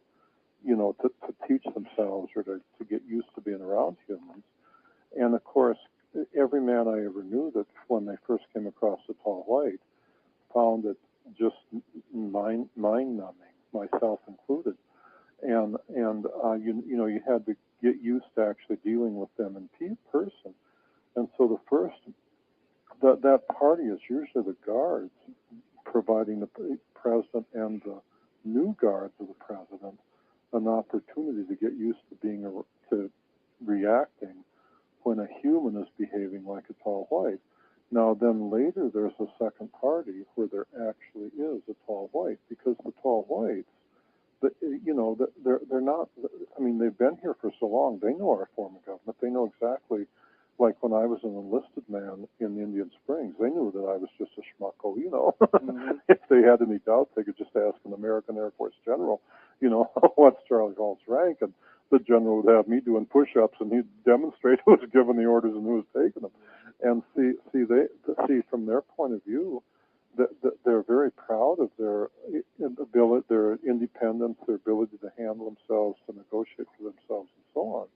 to teach themselves or to get used to being around humans. And of course, every man I ever knew that when they first came across the tall white found it just mind-numbing, myself included. And you had to get used to actually dealing with them in person. And so that party is usually the guards providing the president and the new guards of the president an opportunity to get used to reacting when a human is behaving like a tall white. Now, then later there's a second party where there actually is a tall white, because the tall whites, they're not. I mean, they've been here for so long. They know our form of government. They know exactly. Like when I was an enlisted man in Indian Springs, they knew that I was just a schmucko, If they had any doubts, they could just ask an American Air Force general, what's Charlie Hall's rank? And the general would have me doing push-ups, and he'd demonstrate who was giving the orders and who was taking them. And see from their point of view, that they're very proud of their ability, their independence, their ability to handle themselves, to negotiate for themselves, and so on.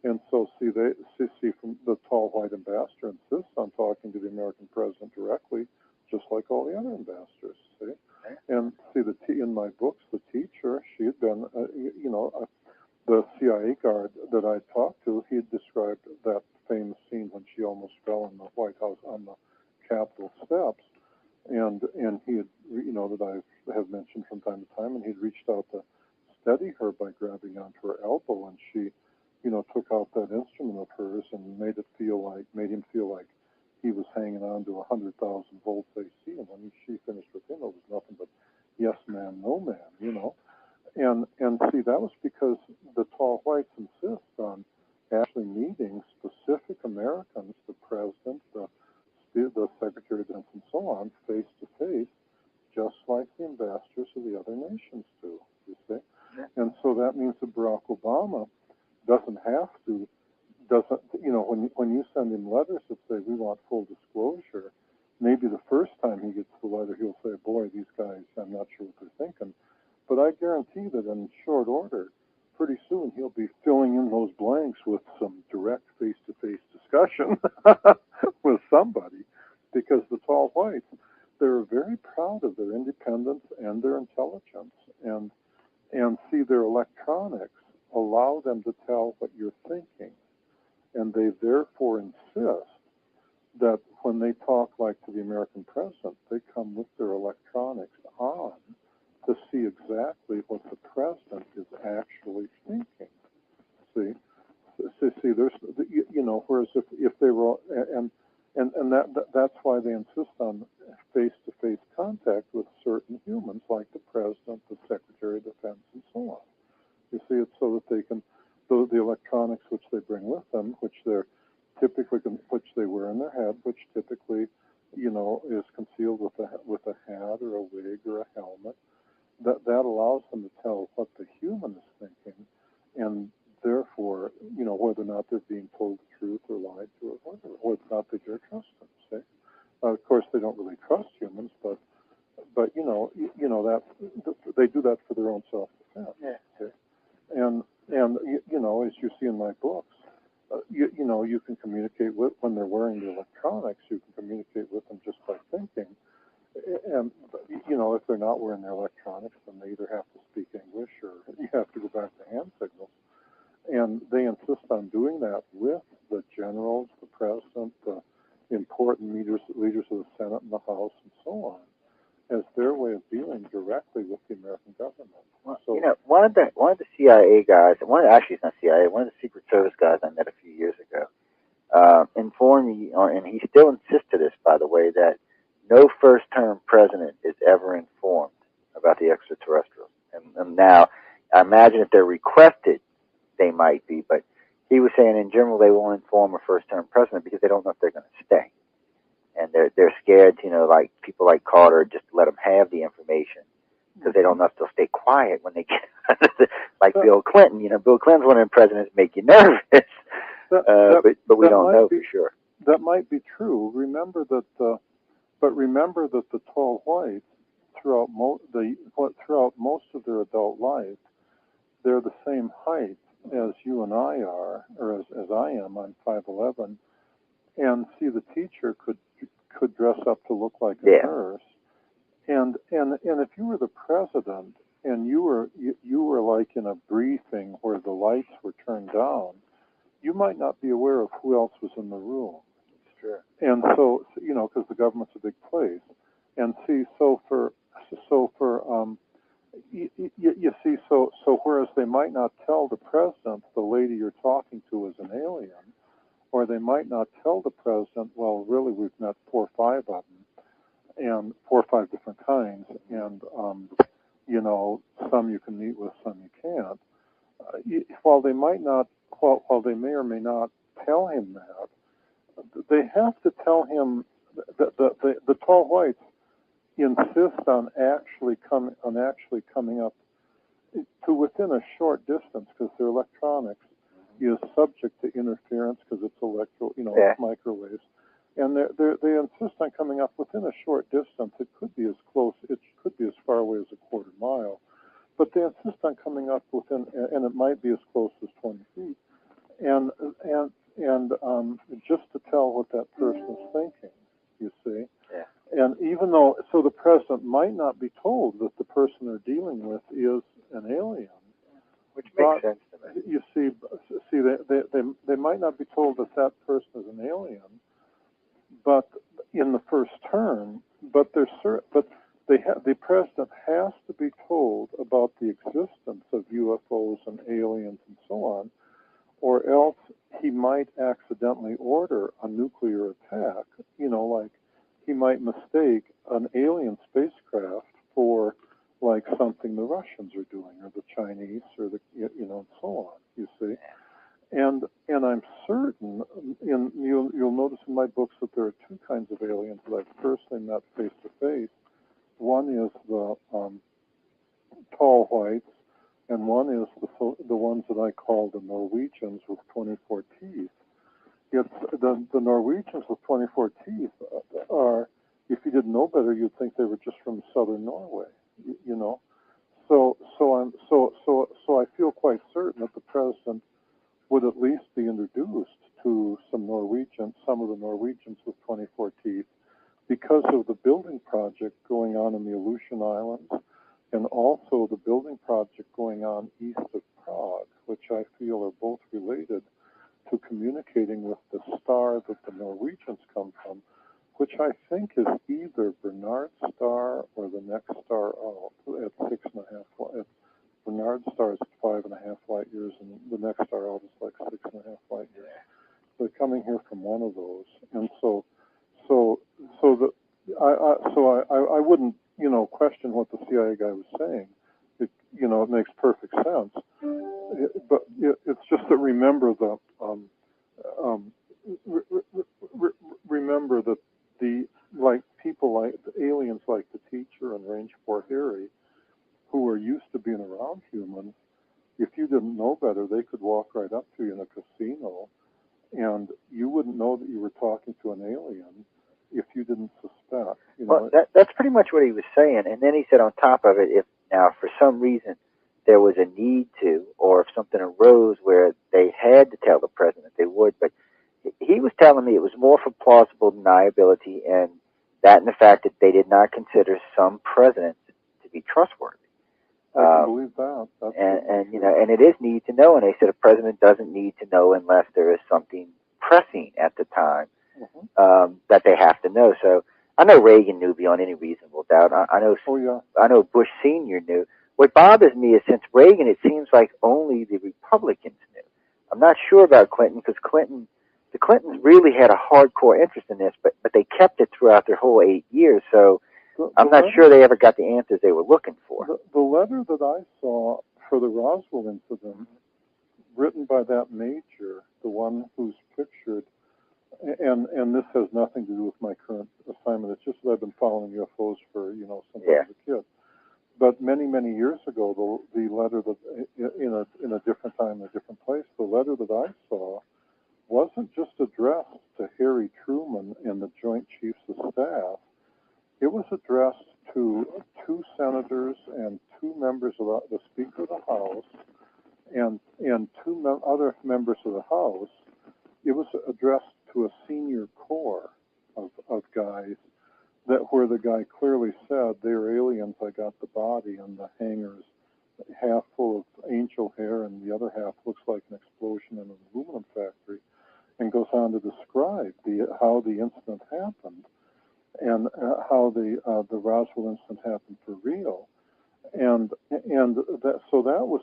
And so, from the tall white ambassador insists on talking to the American president directly, just like all the other ambassadors. See, and in my books, the teacher, she had been, the CIA guard that I talked to. He had described that famous scene when she almost fell in the White House on the Capitol steps, and he had, that I have mentioned from time to time, and he'd reached out to steady her by grabbing onto her elbow, and she took out that instrument of hers and made him feel like he was hanging on to 100,000 volts AC. And when she finished with him, it was nothing but yes, ma'am, no, ma'am, And see, that was because the tall whites insist on actually meeting specific Americans, the president, the Secretary of Defense, and so on, face to face, just like the ambassadors of the other nations do, you see. And so that means that Barack Obama doesn't have to, when you send him letters that say we want full disclosure, maybe the first time he gets the letter he'll say, boy, these guys, I'm not sure what they're thinking. But I guarantee that in short order, pretty soon he'll be filling in those blanks with some direct face-to-face discussion with somebody, because the tall whites, they're very proud of their independence and their intelligence, and see, their electronics allow them to tell what you're thinking, and they therefore insist that when they talk like to the American president, they come with their electronics on to see exactly what the president is actually thinking. See, whereas if they were, that's why they insist on face-to-face contact with certain humans, like the president, the secretary of defense, and so on. You see, it's so that they can, the electronics which they bring with them, which they're typically, which they wear in their head, which typically, is concealed with a hat or a wig or a helmet, that allows them to tell what the human is thinking, and therefore, whether or not they're being told the truth or lied to, or whether or not they dare trust them. See, of course, they don't really trust humans, but that they do that for their own self-defense. Yeah. Okay? And as you see in my books, you can communicate with, when they're wearing the electronics, you can communicate with them just by thinking. And if they're not wearing their electronics, then they either have to speak English or you have to go back to hand signals. And they insist on doing that with the generals, the president, the important leaders of the Senate and the House, and so on, as their way of dealing directly with the American government. Well, So, one of the CIA guys, actually it's not CIA, one of the Secret Service guys I met a few years ago, informed me, and he still insists to this, by the way, that no first-term president is ever informed about the extraterrestrials. And now, I imagine if they're requested, they might be, but he was saying in general they won't inform a first-term president because they don't know if they're going to stay, and they're scared, like people like Carter, just let them have the information because they don't know if they'll stay quiet when they get like Bill Clinton. Bill Clinton's one of the presidents that make you nervous, but we don't know for sure. That might be true. Remember that the tall whites throughout most of their adult life, they're the same height as you and I are, or as I am. I'm 5'11", and see, the teacher could dress up to look like a nurse, and if you were the president and you were like in a briefing where the lights were turned down, you might not be aware of who else was in the room. Sure. And so, because the government's a big place, and see, you see, so whereas they might not tell the president the lady you're talking to is an alien, or they might not tell the president, well, really, we've met 4 or 5 of them, and 4 or 5 different kinds, and some you can meet with, some you can't. While they may or may not tell him that, they have to tell him that the tall whites insist on actually coming up to within a short distance, because their electronics is subject to interference because it's it's microwaves, and they insist on coming up within a short distance. It could be as far away as a quarter mile, but they insist on coming up within, and it might be as close as 20 feet, and just to tell what that person is thinking. You see. Yeah. And even though, so the president might not be told that the person they're dealing with is an alien, which makes sense to me. You see, they might not be told that that person is an alien, but in the first term, but the president has to be told about the existence of UFOs and aliens and so on, or else he might accidentally order a nuclear attack. Like he might mistake an alien spacecraft for like something the Russians are doing, or the Chinese, or and so on. You see, and I'm certain, you'll notice in my books that there are 2 kinds of aliens that I've personally met face to face. One is the tall whites, and one is the ones that I call the Norwegians with 24 teeth. It's the Norwegians with 24 teeth are, if you didn't know better, you'd think they were just from southern Norway. So I feel quite certain that the president would at least be introduced to some of the Norwegians with 24 teeth, because of the building project going on in the Aleutian Islands, and also the building project going on east of Prague, which I feel are both related to communicating with the star that the Norwegians come from, which I think is either Bernard's star or the next star out at 6.5. Bernard's star is 5.5 light years, and the next star out is like 6.5 light years. They're coming here from one of those, and so the I wouldn't question what the CIA guy was saying. It makes perfect sense. It's just that remember remember that the people like the aliens like the teacher and Range 4 Harry, who are used to being around humans, if you didn't know better, they could walk right up to you in a casino, and you wouldn't know that you were talking to an alien if you didn't suspect. Well, that's pretty much what he was saying. And then he said on top of it, if now for some reason there was a need to, or if something arose where they had to tell the president, they would. But he was telling me it was more for plausible deniability, and that and the fact that they did not consider some presidents to be trustworthy. I can believe that. And it is need to know. And they said a president doesn't need to know unless there is something pressing at the time that they have to know. So I know Reagan knew beyond any reasonable doubt. I know Bush Sr. knew. What bothers me is since Reagan, it seems like only the Republicans knew. I'm not sure about Clinton because the Clintons really had a hardcore interest in this, but they kept it throughout their whole 8 years. So I'm not sure they ever got the answers they were looking for. The letter that I saw for the Roswell incident, written by that major, the one who's pictured, and this has nothing to do with my current assignment. It's just that I've been following UFOs for since I was a kid. But many years ago, the letter that in a different time, in a different place, the letter that I saw wasn't just addressed to Harry Truman and the Joint Chiefs of Staff. It was addressed to 2 senators and 2 members of the Speaker of the House and 2 other members of the House. It was addressed to a senior corps of guys where the guy clearly said, they're aliens, I got the body, and the hangar's half full of angel hair and the other half looks like an explosion in an aluminum factory, and goes on to describe how the incident happened and how the Roswell incident happened for real. And that was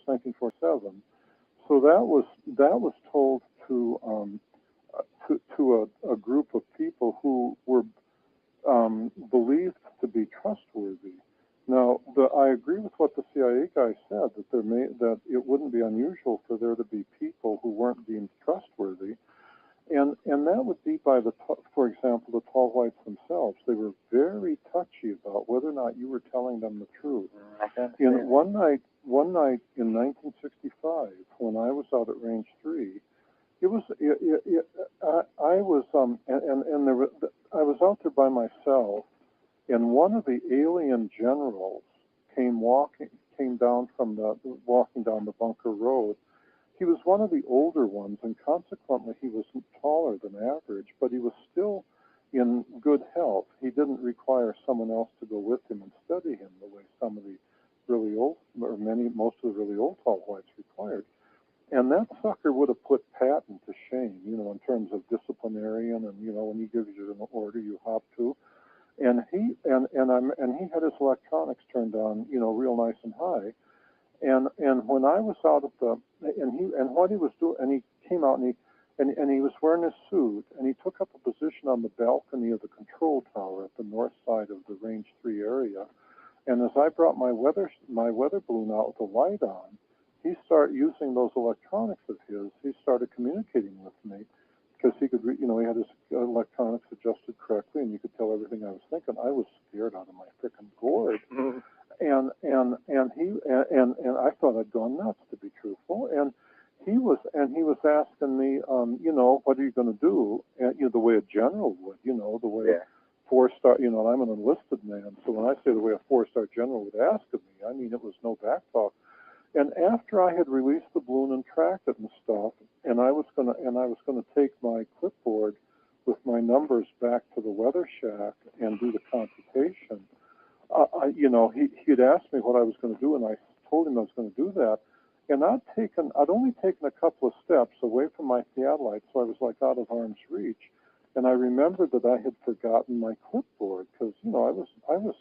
1947. So that was told to a group of people who were believed to be trustworthy. Now, I agree with what the CIA guy said that it wouldn't be unusual for there to be people who weren't deemed trustworthy, and that would be for example, the tall whites themselves. They were very touchy about whether or not you were telling them the truth. One night in 1965, when I was out at Range 3, I was out there by myself, and one of the alien generals came walking down the bunker road. He was one of the older ones, and consequently he was taller than average, but he was still in good health. He didn't require someone else to go with him and study him the way some of the really old, or most of the really old tall whites required. And that sucker would have put Patton to shame, in terms of disciplinarian, and when he gives you an order, you hop to. And he had his electronics turned on, real nice and high. And when I was out at what he was doing, and he came out and he was wearing his suit, and he took up a position on the balcony of the control tower at the north side of the Range 3 area. And as I brought my weather balloon out with the light on, he started using those electronics of his. He started communicating with me because he could, he had his electronics adjusted correctly, and you could tell everything I was thinking. I was scared out of my frickin' gourd, and I thought I'd gone nuts, to be truthful. And he was asking me, what are you going to do? And, the way a general would, the way a 4-star, and I'm an enlisted man, so when I say the way a 4-star general would ask of me, I mean it was no back talk. And after I had released the balloon and tracked it and stuff, and I was gonna take my clipboard with my numbers back to the weather shack and do the computation, he had asked me what I was going to do, and I told him I was going to do that. And I'd only taken a couple of steps away from my theodolite, so I was like out of arm's reach. And I remembered that I had forgotten my clipboard because I was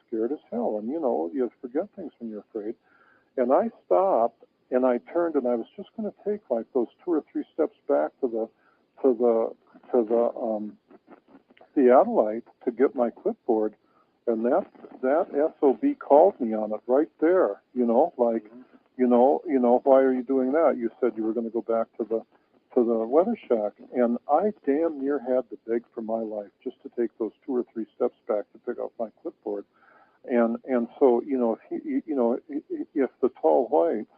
scared as hell, and you forget things when you're afraid. And I stopped, and I turned and I was just going to take like those 2 or 3 steps back to the theodolite to get my clipboard, and that SOB called me on it right there. Like, why are you doing that? You said you were going to go back to the weather shack, and I damn near had to beg for my life just to take those 2 or 3 steps back to pick up my clipboard. And so if the tall whites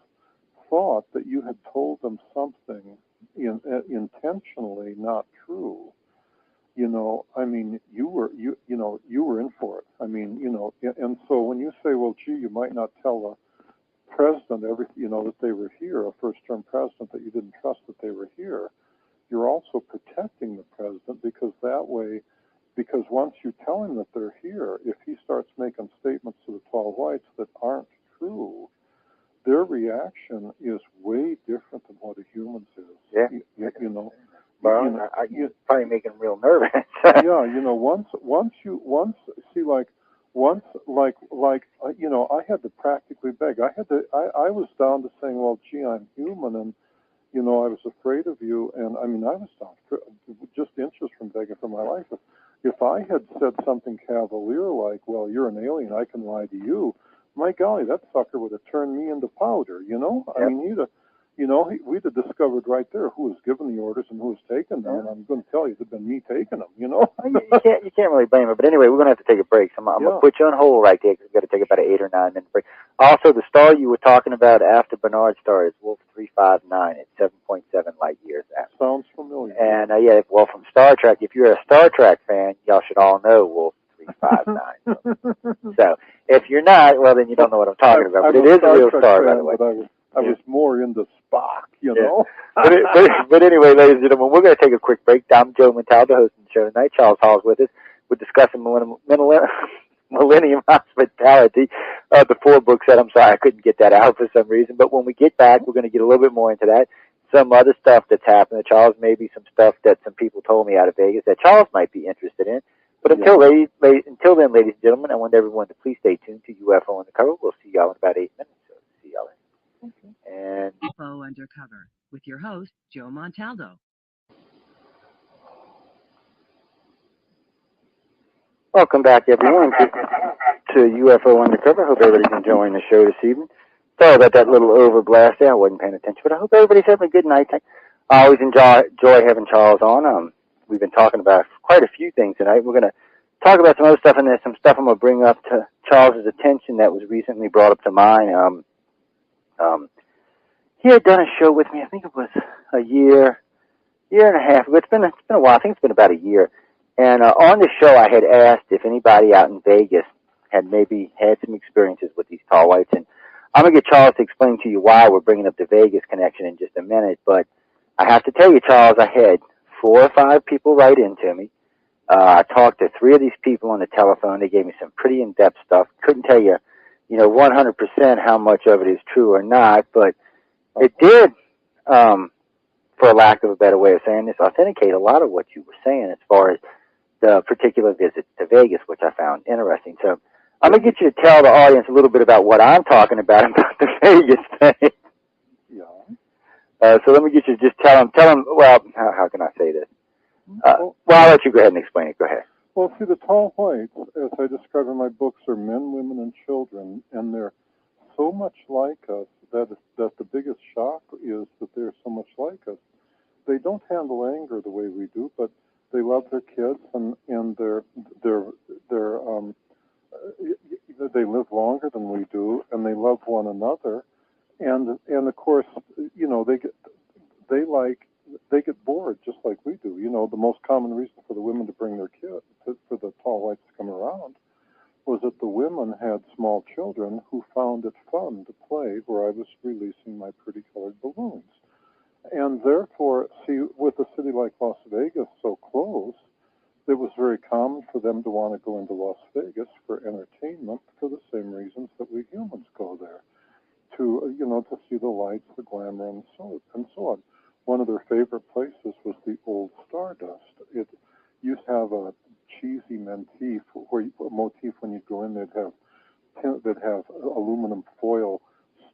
thought that you had told them something intentionally not true, I mean, you were in for it. I mean, and so when you say, well, gee, you might not tell the president that they were here, a first-term president, that you didn't trust that they were here, you're also protecting the president, because once you tell him that they're here, if he starts making statements to the tall whites that aren't true, their reaction is way different than what a human's is. Yeah. Well, you're probably making them real nervous. Yeah, I had to practically beg. I was down to saying, well, gee, I'm human, and I was afraid of you, and I mean, I was down just inches from begging for my life. If I had said something cavalier like, well, you're an alien, I can lie to you, my golly, that sucker would have turned me into powder, Yep. I mean, we'd have discovered right there who was giving the orders and who was taking them, and I'm going to tell you, it'd been me taking them, You can't really blame her. But anyway, we're going to have to take a break. So I'm going to put you on hold right there, because we've got to take about an 8 or 9 minute break. Also, the star you were talking about after Bernard's star is Wolf 359 at 7.7 light years out. Sounds familiar. And well, from Star Trek, if you're a Star Trek fan, y'all should all know Wolf 359. So if you're not, well, then you don't know what I'm talking about. But it is a real star, by the way. I was more into Spock, But anyway, ladies and gentlemen, we're going to take a quick break. I'm Joe Montaldo, hosting the show tonight. Charles Hall's with us. We're discussing Millennium Hospitality, the 4 book set. I'm sorry, I couldn't get that out for some reason. But when we get back, we're going to get a little bit more into that. Some other stuff that's happened to Charles, maybe some stuff that some people told me out of Vegas that Charles might be interested in. But until then, ladies and gentlemen, I want everyone to please stay tuned to UFO Undercover. We'll see y'all in about 8 minutes. So see y'all then. And UFO Undercover with your host, Joe Montaldo. welcome back, everyone, to UFO Undercover. Hope everybody's enjoying the show this evening. Sorry about that little overblast there. I wasn't paying attention, but I hope everybody's having a good night. I always enjoy having Charles on. We've been talking about quite a few things tonight. We're going to talk about some other stuff, and there's some stuff I'm going to bring up to Charles's attention that was recently brought up to mine. He had done a show with me. I think it was a year and a half. It's been a while. I think it's been about a year. And on the show, I had asked if anybody out in Vegas had maybe had some experiences with these tall whites. And I'm going to get Charles to explain to you why we're bringing up the Vegas connection in just a minute. But I have to tell you, Charles, I had 4 or 5 people write into me. I talked to 3 of these people on the telephone. They gave me some pretty in-depth stuff. Couldn't tell you, 100% how much of it is true or not, but it did, for lack of a better way of saying this, authenticate a lot of what you were saying as far as the particular visits to Vegas, which I found interesting. So I'm going to get you to tell the audience a little bit about what I'm talking about the Vegas thing. So let me get you to just tell them, well, how can I say this? Well, I'll let you go ahead and explain it. Go ahead. Well, see, the tall whites, as I describe in my books, are men, women, and children, and they're so much like us that the biggest shock is that they're so much like us. They don't handle anger the way we do, but they love their kids, and they live longer than we do, and they love one another, and of course, they get bored just like we do. The most common reason for the women to bring their kids, for the tall whites to come around, was that the women had small children who found it fun to play where I was releasing my pretty colored balloons. And therefore, see, with a city like Las Vegas so close, it was very common for them to want to go into Las Vegas for entertainment for the same reasons that we humans go there, to see the lights, the glamour, and so on. One of their favorite places was the old Stardust. It used to have a cheesy motif when you go in. They'd have aluminum foil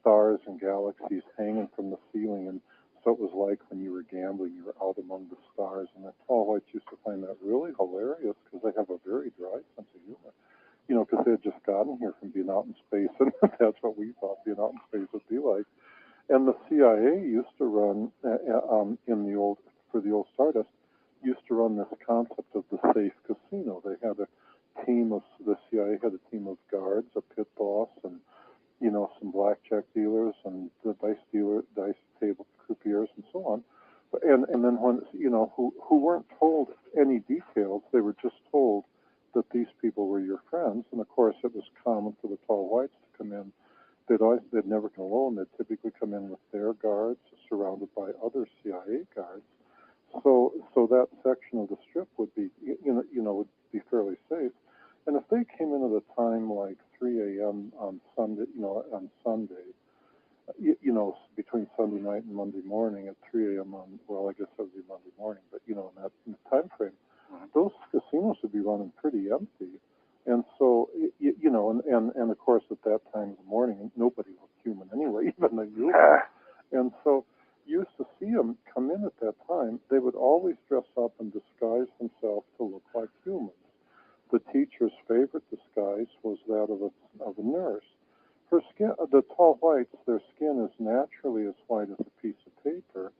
stars and galaxies hanging from the ceiling, and so it was like when you were gambling, you were out among the stars. And the tall whites used to find that really hilarious because they have a very dry sense of humor. You know, because they had just gotten here from being out in space, and that's what we thought being out in space would be like. And the CIA used to run for the old Stardust, used to run this concept of the safe casino. They had the CIA had a team of guards, a pit boss, and some blackjack dealers and the dice table croupiers and so on. And then when who weren't told any details, they were just told that these people were your friends. And of course, it was common for the tall whites to come in. They'd never come alone. They'd typically come in with their guards, surrounded by other CIA guards. So that section of the strip would be would be fairly safe. And if they came in at a time like 3 a.m. on Sunday, between Sunday night and Monday morning at 3 a.m. I guess that would be Monday morning, but in the time frame, those casinos would be running pretty empty. And so, and of course at that time of the morning, nobody looked human anyway, even the UFO. And so you used to see them come in at that time. They would always dress up and disguise themselves to look like humans. The teacher's favorite disguise was that of a nurse. Her skin, the tall whites, their skin is naturally as white as a piece of paper,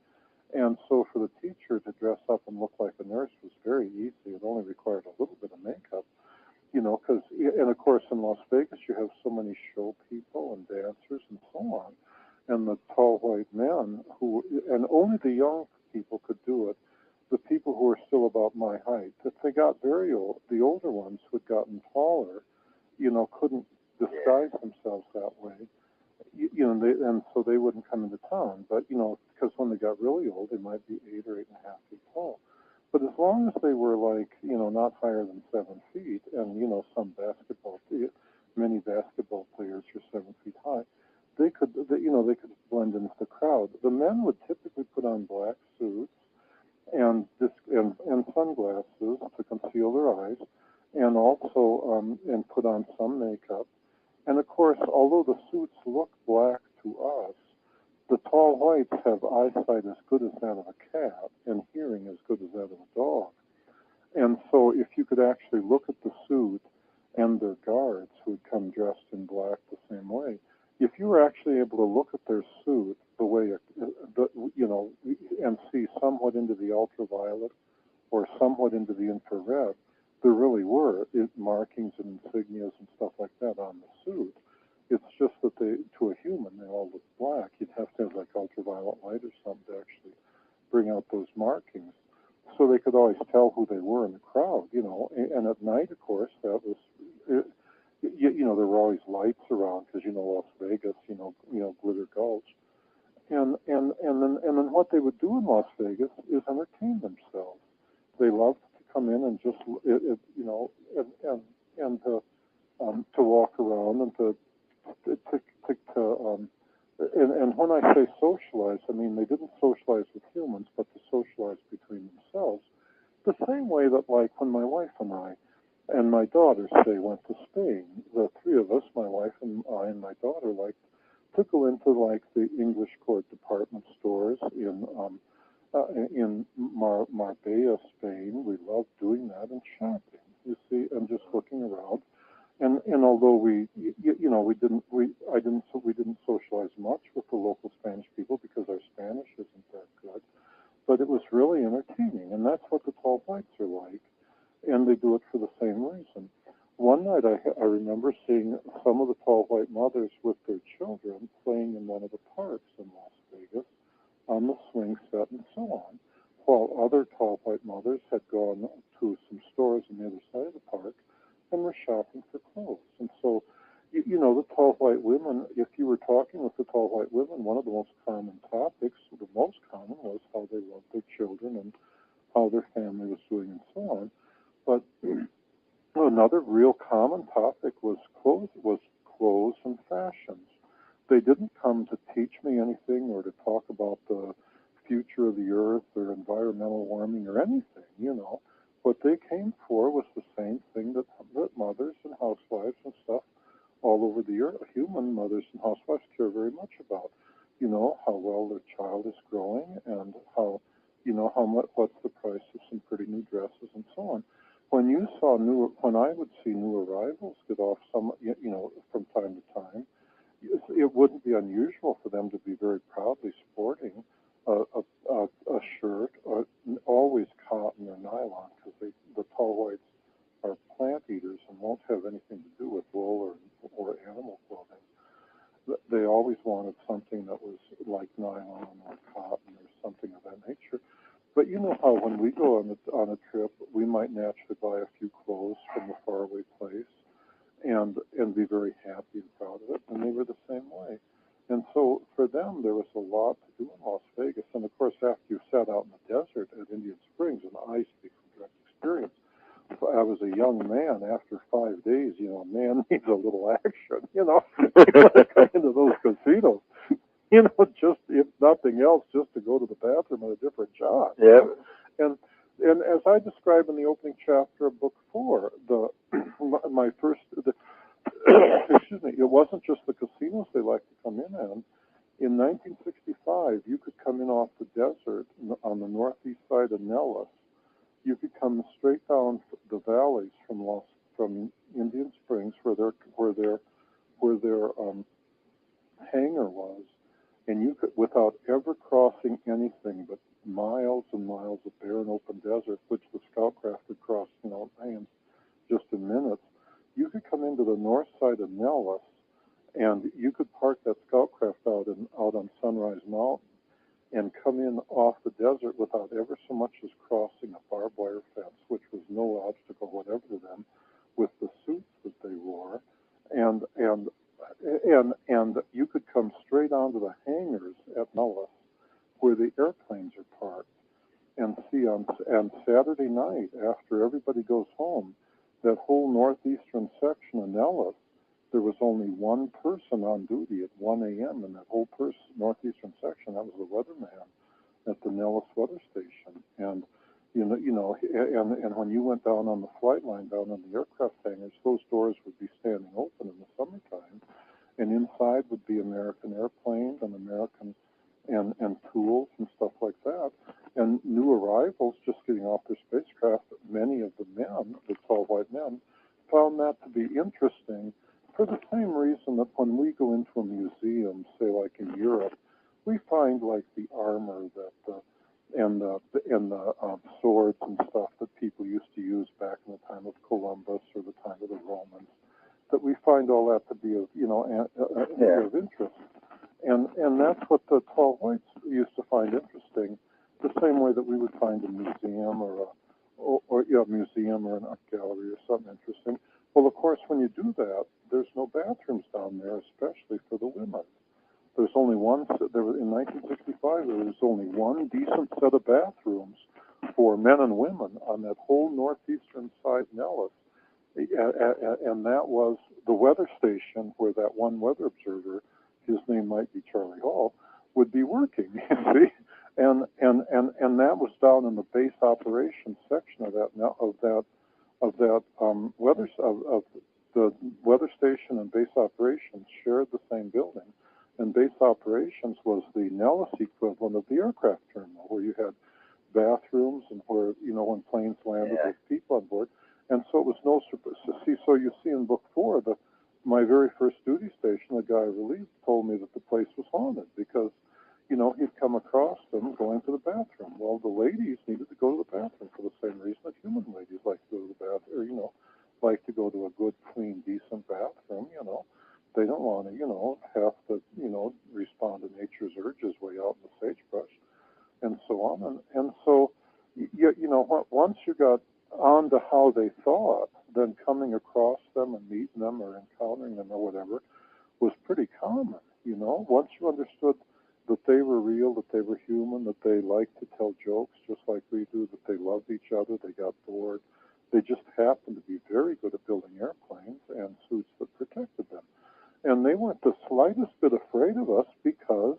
and so for the teacher to dress up and look like a nurse was very easy. It only required a little bit of makeup, and of course in Las Vegas you have so many show people and dancers and so on, and the tall white men and only the young people could do it. The people who were still about my height, if they got very old, the older ones who had gotten taller, couldn't disguise themselves that way, and so they wouldn't come into town. But because when they got really old, they might be 8 or 8.5 feet tall. But as long as they were not higher than 7 feet, and many basketball players are 7 feet high, they could blend into the crowd. The men would typically put on black suits and sunglasses to conceal their eyes, and also and put on some makeup. And of course, although the suits look black to us, the tall whites have eyesight as good as that of a cat and hearing as good as that of a dog. And so if you could actually look at the suit and their guards who had come dressed in black the same way, if you were actually able to look at their suit the way, and see somewhat into the ultraviolet or somewhat into the infrared, there really were markings and insignias and stuff like that on the suit. It's just that to a human, they all look black. You'd have to have ultraviolet light or something to actually bring out those markings. So they could always tell who they were in the crowd, And at night, of course, that was, there were always lights around because, Las Vegas, Glitter Gulch. And then what they would do in Las Vegas is entertain themselves. They loved to come in and just to walk around and when I say socialize, I mean they didn't socialize with humans, but to socialize between themselves. The same way that when my wife and I and my daughter say went to Spain, the three of us, my wife and I and my daughter, to go into the English court department stores in Marbella, Spain. We loved doing that and shopping, you see, and just looking around. And although we didn't socialize much with the local Spanish people because our Spanish isn't that good, but it was really entertaining, and that's what the tall whites are like, and they do it for the same reason. One night I remember seeing some of the tall white mothers with their children playing in one of the parks in Las Vegas on the swing set and so on, while other tall white mothers had gone to some stores on the other side of the park and were shopping for clothes. And so, the tall white women, if you were talking with the tall white women, one of the most common topics, the most common, was how they loved their children and how their family was doing and so on. But another real common topic was clothes and fashions. They didn't come to teach me anything or to talk about the future of the earth or environmental warming or anything, What they came for was the same thing that mothers and housewives and stuff all over the earth, human mothers and housewives care very much well their child is growing and how, how much, what's the price of some pretty new dresses and so on. When I would see new arrivals get off from time to time, it wouldn't be unusual for them to be very proudly sporting a shirt, always cotton or nylon, because the tall whites are plant eaters and won't have anything to do with wool or animal clothing. They always wanted something that was like nylon or cotton or something of that nature. But you know how when we go on a trip, we might naturally buy a few clothes from a faraway place and be very happy and proud of it, and they were the same way. And so for them, there was a lot to do in Las Vegas. And of course, after you sat out in the desert at Indian Springs, and I speak from direct experience, I was a young man. After 5 days, a man needs a little action. You want to come into those casinos, just if nothing else, just to go to the bathroom at a different job. Yeah. And as I describe in the opening chapter of Book 4, my first, excuse me, it wasn't just the casinos they liked to come in on. In 1965, you could come in off the desert on the northeast side of Nellis. You could come straight down the valleys from Indian Springs, where their hangar was, and you could, without ever crossing anything but miles and miles of barren open desert, which the scout craft could cross, in just in minutes. You could come into the north side of Nellis, and you could park that scout craft out on Sunrise Mountain and come in off the desert without ever so much as crossing a barbed wire fence, which was no obstacle whatever to them, with the suits that they wore, and you could come straight onto the hangars at Nellis, where the airplanes are parked, and see on Saturday night after everybody goes home, that whole northeastern section of Nellis, there was only one person on duty at 1 a.m. in that whole northeastern section. That was the weatherman at the Nellis weather station. And and when you went down on the flight line, down on the aircraft hangars, those doors would be standing open in the summertime, and inside would be American airplanes and American and tools and stuff like that. And new arrivals just getting off their spacecraft, many of the men, the tall white men, found that to be interesting for the same reason that when we go into a museum, say like in Europe, we find like the armor and the swords and stuff that people used to use back in the time of Columbus or the time of the Romans, that we find all that to be of of interest. And that's what the tall whites used to find interesting, the same way that we would find a museum or a museum or an art gallery or something interesting. Well, of course, when you do that, there's no bathrooms down there, especially for the women. There's only one. In 1965, there was only one decent set of bathrooms for men and women on that whole northeastern side Nellis, and that was the weather station where that one weather observer, his name might be Charlie Hall, would be working. You see, and that was down in the base operations section of the weather station and base operations shared the same building, and base operations was the Nellis equivalent of the aircraft terminal, where you had bathrooms and where when planes landed with people on board. And so it was no surprise. So you see in Book 4 that my very first duty station, the guy relieved told me that the place was haunted because he'd come across them going to the bathroom. Well, the ladies needed to go to the bathroom for the same reason that human ladies like to go to the bathroom, or, like to go to a good, clean, decent bathroom, They don't want to, have to, respond to nature's urges way out in the sagebrush and so on. And so, once you got on to how they thought, then coming across them and meeting them or encountering them or whatever was pretty common, Once you understood that they were real, that they were human, that they liked to tell jokes just like we do, that they loved each other, they got bored. They just happened to be very good at building airplanes and suits that protected them. And they weren't the slightest bit afraid of us because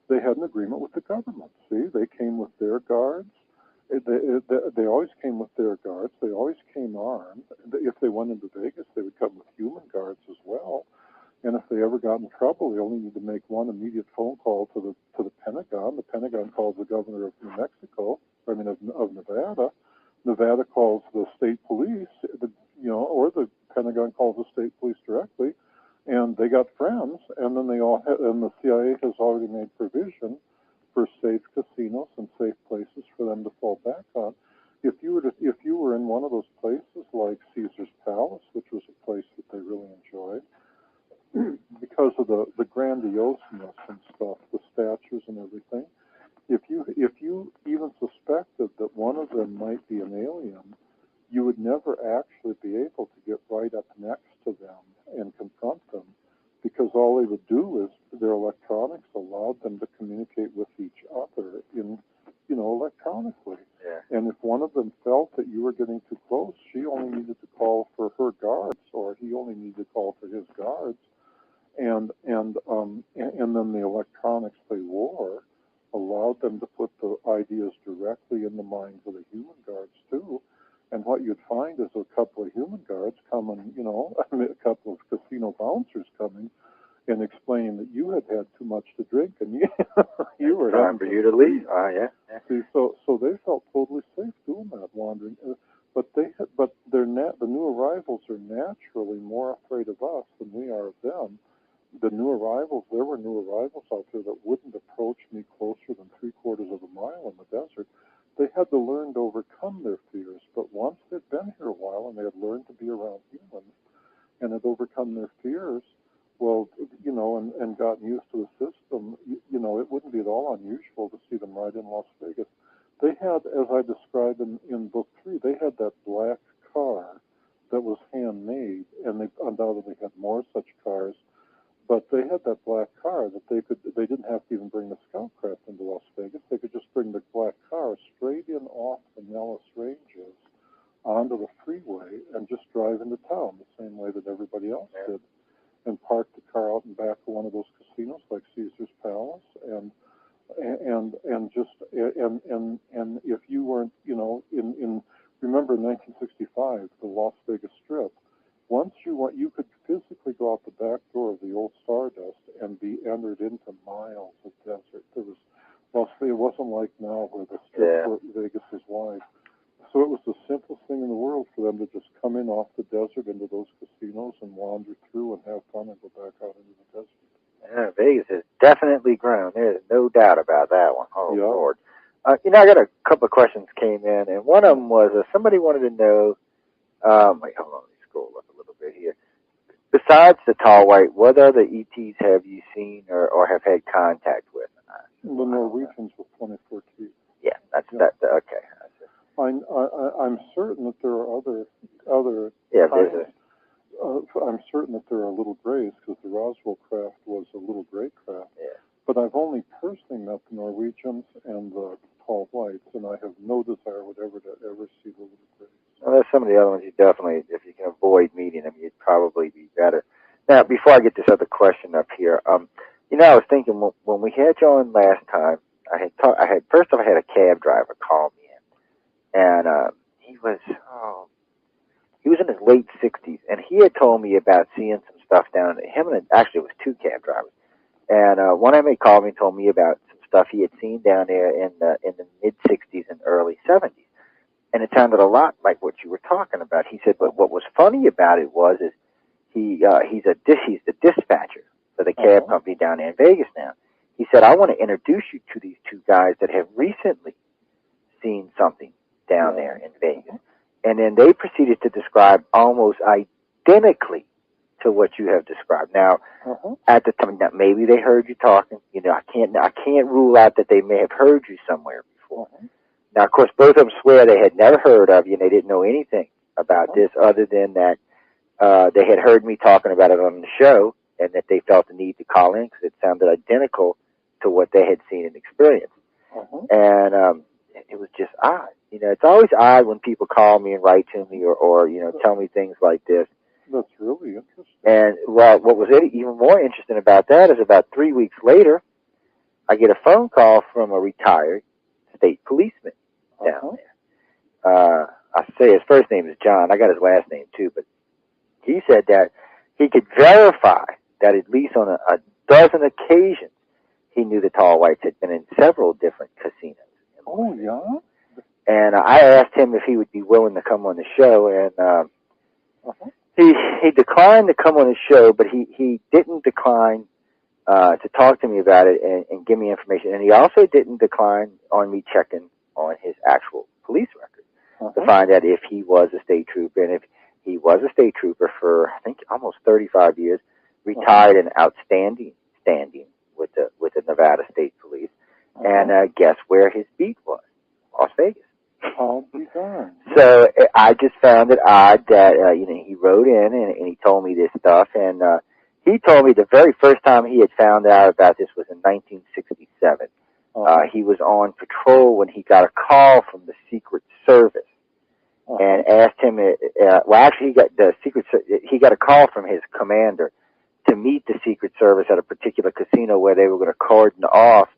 they had an agreement with the government. See, they came with their guards. They always came with their guards. They always came armed. If they went into Vegas, they would come with human guards as well. And if they ever got in trouble, they only need to make one immediate phone call to the Pentagon. The Pentagon calls the governor of New Mexico, of Nevada. Nevada calls the state police, or the Pentagon calls the state police directly, and they got friends. And then and the CIA has already made provision for safe casinos and safe places for them to fall back on. If you were in one of those places like Caesar's Palace, which was a place that they really enjoyed, because of the grandioseness and stuff, the statues and everything. If you even suspected that one of them might be an alien, you would never actually be able to get right up next to them and confront them, because all they would do is their electronics allowed them to communicate with each other electronically. Yeah. And if one of them felt that you were getting too close, she only needed to call for her guards, or he only needed to call for his guards. And then the electronics they wore allowed them to put the ideas directly in the minds of the human guards too. And what you'd find is a couple of human guards coming, a couple of casino bouncers coming and explaining that you had too much to drink and you were time for you to leave. Yeah. See, so they felt totally safe doing that, wandering. But the new arrivals are naturally more afraid of us than we are of them. There were new arrivals out there that wouldn't approach me closer than 3/4 of a mile in the desert. They had to learn to overcome their fears. But once they'd been here a while and they had learned to be around humans and had overcome their fears, well, and gotten used to the system, it wouldn't be at all unusual to see them right in Las Vegas. They had, as I described in Book 3, they had that black car that was handmade, and they undoubtedly had more such cars. But they had that black car that they didn't have to even bring the scout craft into Las Vegas. They could just bring the black car straight in off the Nellis Ranges onto the freeway and just drive into town the same way that everybody else did, and park the car out in back of one of those casinos like Caesar's Palace, and if you weren't, remember in 1965, the Las Vegas Strip, once you could physically go out the back door of the old Stardust and be entered into miles of desert. It wasn't like now where the Strip Vegas is wide. So it was the simplest thing in the world for them to just come in off the desert into those casinos and wander through and have fun and go back out into the desert. Yeah, Vegas has definitely grown. There's no doubt about that one. Oh, yeah. Lord. I got a couple of questions came in, and one of them was somebody wanted to know, wait, hold on, let me scroll up a little bit here. Besides the tall white, what other ETs have you seen or have had contact with? The Norwegians with 24 teeth. Yeah, that's okay. I'm certain that there are other Yeah, kinds. I'm certain that there are little grays, because the Roswell craft was a little gray craft. Yeah. But I've only personally met the Norwegians and the tall whites, and I have no desire whatever to ever see the little grays. Well, there's some of the other ones you definitely, if you can avoid meeting them, you'd probably be better. Now, before I get this other question up here, I was thinking when we had you on last time, I had a cab driver call me in, and he was in his late 60s, and he had told me about seeing some stuff down there. Actually, it was two cab drivers, and one of them called me and told me about some stuff he had seen down there in the mid 60s and early 70s. And it sounded a lot like what you were talking about. He said, but what was funny about it is he's the dispatcher for the cab company down there in Vegas now. He said, I want to introduce you to these two guys that have recently seen something down there in Vegas. And then they proceeded to describe almost identically to what you have described. Now, at the time, now maybe they heard you talking. I can't rule out that they may have heard you somewhere before. Now, of course, both of them swear they had never heard of you and they didn't know anything about this other than that they had heard me talking about it on the show and that they felt the need to call in because it sounded identical to what they had seen and experienced. And it was just odd. It's always odd when people call me and write to me or tell me things like this. That's really interesting. And what was even more interesting about that is about 3 weeks later, I get a phone call from a retired state policeman down there. I say his first name is John. I got his last name too, but he said that he could verify that at least on a dozen occasions, he knew the Tall Whites had been in several different casinos. Oh, yeah? And I asked him if he would be willing to come on the show, and he declined to come on the show, but he didn't decline to talk to me about it and give me information. And he also didn't decline on me checking on his actual police record to find out if he was a state trooper. And if he was a state trooper for, I think, almost 35 years, retired in outstanding standing with the Nevada State Police. And guess where his beat was? Las Vegas. I'll be darned. So I just found it odd that he wrote in and he told me this stuff, and he told me the very first time he had found out about this was in 1967. He was on patrol when he got a call from the Secret Service and asked him. He got a call from his commander to meet the Secret Service at a particular casino where they were going to cordon off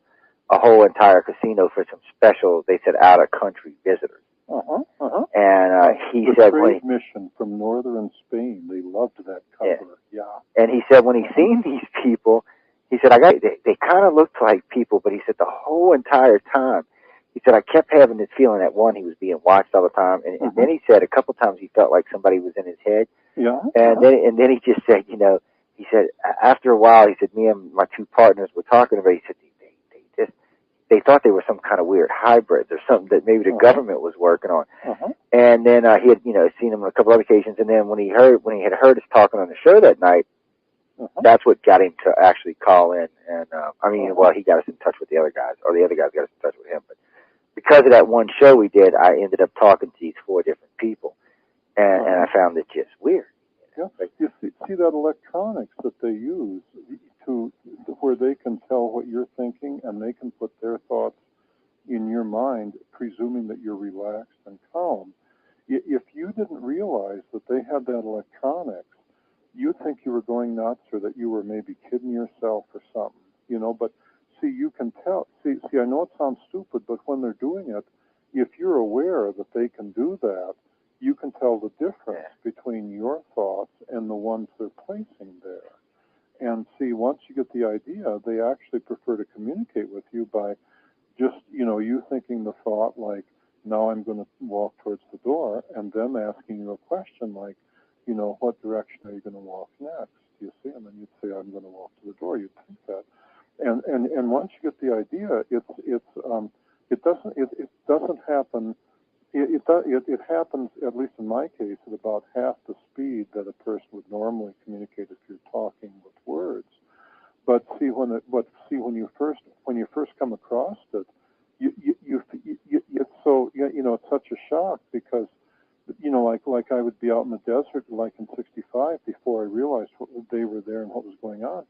a whole entire casino for some special, they said, out-of-country visitors. And he said, trade mission from northern Spain. They loved that cover. Yeah. And he said when he seen these people, he said, they kind of looked like people, but he said the whole entire time, he said, I kept having this feeling that one, he was being watched all the time, and then he said a couple times he felt like somebody was in his head. Yeah. And then he just said, he said after a while, he said, me and my two partners were talking about it. He said they thought they were some kind of weird hybrids or something that maybe the government was working on. And then he had seen him on a couple other occasions. And then when he had heard us talking on the show that night, that's what got him to actually call in. And he got us in touch with the other guys, or the other guys got us in touch with him. But because of that one show we did, I ended up talking to these 4 different people, and I found it just weird. Yeah, you see that electronics that they use to where they can tell what you're thinking, and they can put their thoughts in your mind, presuming that you're relaxed and calm. If you didn't realize that they had that electronics, you'd think you were going nuts or that you were maybe kidding yourself or something, But see, you can tell. See, I know it sounds stupid, but when they're doing it, if you're aware that they can do that, you can tell the difference between your thoughts and the ones they're placing there. And see, once you get the idea, they actually prefer to communicate with you by just, you thinking the thought like, now I'm going to walk towards the door, and them asking you a question like, what direction are you going to walk next? You see, and then you'd say, I'm going to walk to the door. You'd think that, and once you get the idea, it doesn't happen. It happens, at least in my case, at about half the speed that a person would normally communicate if you're talking with words. But see, when you first come across it, it's so it's such a shock because like I would be out in the desert like in '65 before I realized they were there and what was going on.